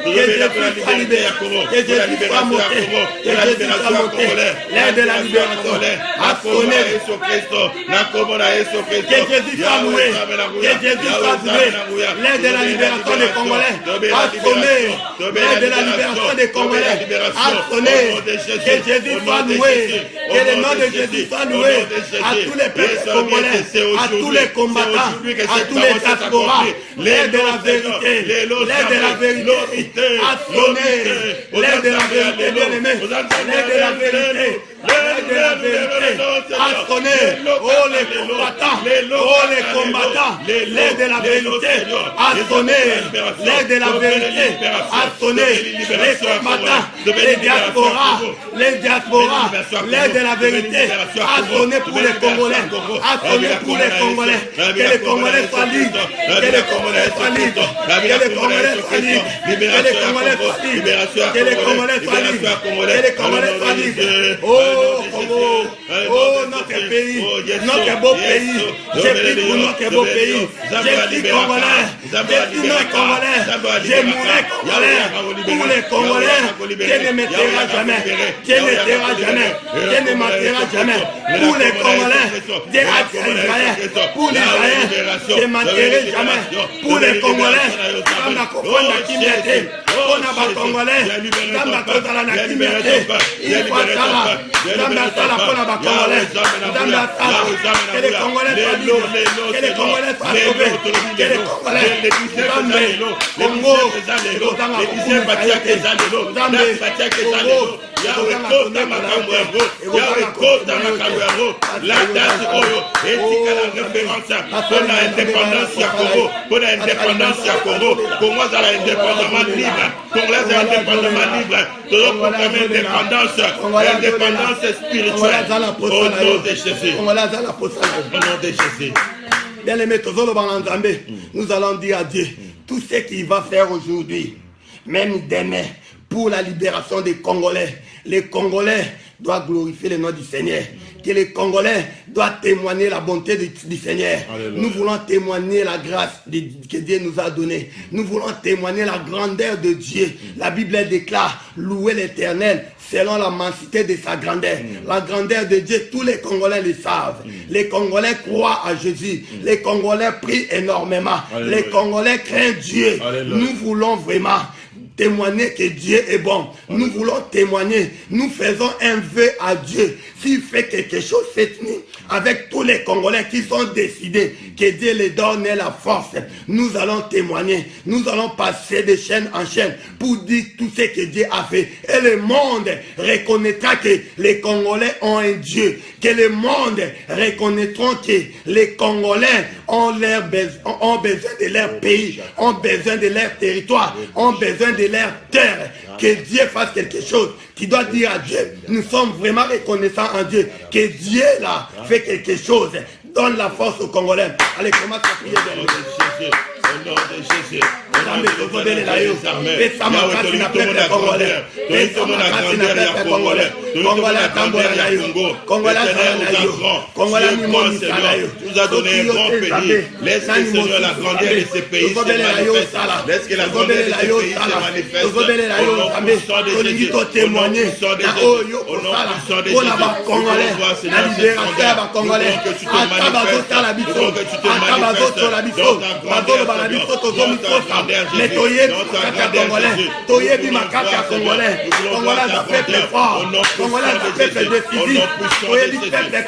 Que Jésus soit libéré. Que Jésus soit monté. Que Jésus soit monté. L'heure de la libération a sonné. Que Jésus soit loué. Que Jésus soit loué. L'heure de la libération des Congolais a sonné. L'heure de la libération des Congolais a sonné. Que Jésus soit loué. Que le nom de Jésus soit loué à tous les peuples congolais, à tous les combattants, à tous les diasporas. L'heure de la vérité, l'heure de la vérité a sonné. L'heure de la vérité, bien-aimé, l'heure de la vérité. L'heure de la vérité a sonné. Oh les combattants, oh les combattants. L'heure de la vérité a sonné. L'heure de la vérité a sonné. Les combattants, les diasporas, l'heure de la vérité a sonné pour les Congolais, a sonné pour les Congolais. Que les Congolais soient libres, que les Congolais soient libres, que les Congolais soient libres, que les Congolais soient libres, que les Congolais soient libres, que les Congolais soient libres. Oh Oh, Congo. Oh, notre pays. Notre beau pays. J'ai pris pour notre beau pays. J'ai pris Congolais. J'ai pris nos Congolais. J'ai mourrai Congolais. Pour les Congolais, Dieu ne me taira jamais. Dieu ne taira jamais. Dieu ne m'attirera jamais. Pour les Congolais, Dieu a dit à Israël. Pour l'Israël, je ne m'attirerai jamais. Pour les Congolais, dans ma cocotte à Kimete. On a pas Congolais. Dans ma cocotte à la Kimete. Il faut ça. Dans ma salle, on a pas Congolais. Dans ma salle, que les Congolais soient libres. Que les Congolais soient sauvés. Que les Congolais. Congo. La date oyo etikala référence pour la indépendance ya Congo, pour la indépendance ya Congo. Congo azala indépendamment libre, Congolais azala indépendamment libre. Toujours proclamer indépendance spirituelle au nom de Jésus. Au nom de Jésus. Bien aimé, nous allons dire à Dieu tout ce qu'il va faire aujourd'hui, même demain, pour la libération des Congolais. Les Congolais doivent glorifier le nom du Seigneur. Que les Congolais doivent témoigner la bonté du Seigneur. Alléluia. Nous voulons témoigner la grâce que Dieu nous a donnée. Nous voulons témoigner la grandeur de Dieu. La Bible déclare, louer l'Éternel selon la mansité de sa grandeur. La grandeur de Dieu, tous les Congolais le savent. Les Congolais croient à Jésus. Les Congolais prient énormément. Alléluia. Les Congolais craignent Dieu. Alléluia. Nous voulons vraiment témoigner que Dieu est bon. Nous voulons témoigner. Nous faisons un vœu à Dieu. S'il fait quelque chose cette nuit, avec tous les Congolais qui sont décidés que Dieu les donne la force, nous allons témoigner. Nous allons passer de chaîne en chaîne pour dire tout ce que Dieu a fait. Et le monde reconnaîtra que les Congolais ont un Dieu. Que le monde reconnaîtra que les Congolais ont besoin de leur pays, ont besoin de leur territoire, ont besoin de leur terre. Que Dieu fasse quelque chose. Tu dois dire à Dieu, nous sommes vraiment reconnaissants en Dieu. Que Dieu là fait quelque chose. Donne la force aux Congolais. Allez, commence à prier vers le Jésus. Au nom de Jésus. Nous a donné un grand pays. Laisse que Seigneur la grandeur de ces pays se manifeste. Laisse que la grandeur de ces pays se manifeste. Au nom puissant de Jésus. Au nom puissant de Jésus. Au nom puissant de Jésus. La libération Congolais. Que tu te manifestes. Que tu te manifestes. Dans ta grandeur. Mais toyebi makaka Congolais, toyebi makaka Congolais, Congolais a peuple fort, Congolais a peuple décidé, toyebi peuple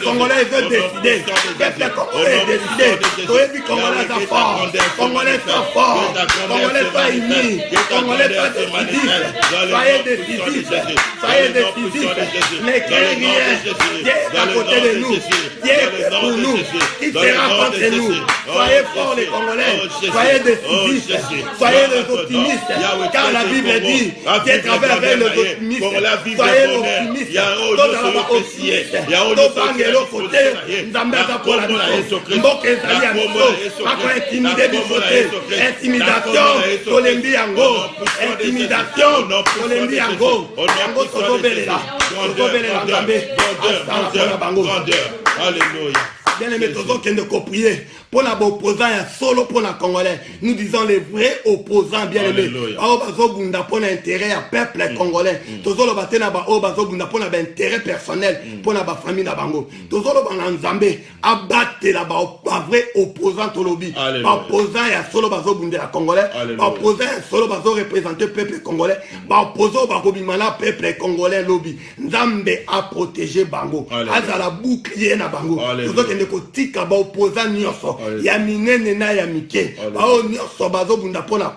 Congolais veut décider, peuple Congolais est décidé, toyebi Congolais a fort, Congolais sont forts, Congolais sont unis, Congolais sont décisifs, soyez décisifs, ne craignez rien, Dieu est à côté de nous, Dieu est pour nous, qui sera contre nous, soyez forts les Congolais, soyez décisifs, soyez les optimistes, car la Bible dit, Dieu travaille avec les optimistes, soyez les optimistes, Alléluia. Bien aimé, tous qui ne prier pour la opposant solo pour la Congolais. Nous disons les vrais opposants, bien aimés. Pour l'intérêt à peuple congolais. Tous les batena ba obazogunda pour l'intérêt personnel pour la famille na bango. Tous les banzambe abattre la ba vrai opposant au lobby. Opposant ya solo bazogunda la Congolais. Opposant solo bazo représenter peuple congolais. Opposant ba kobimana peuple congolais lobby. Nzambe a protégé bango. Azala bouclier na bango. Tous kotika ba opposant nyonso ya minene na ya mike ba o nyonso bazobunda pona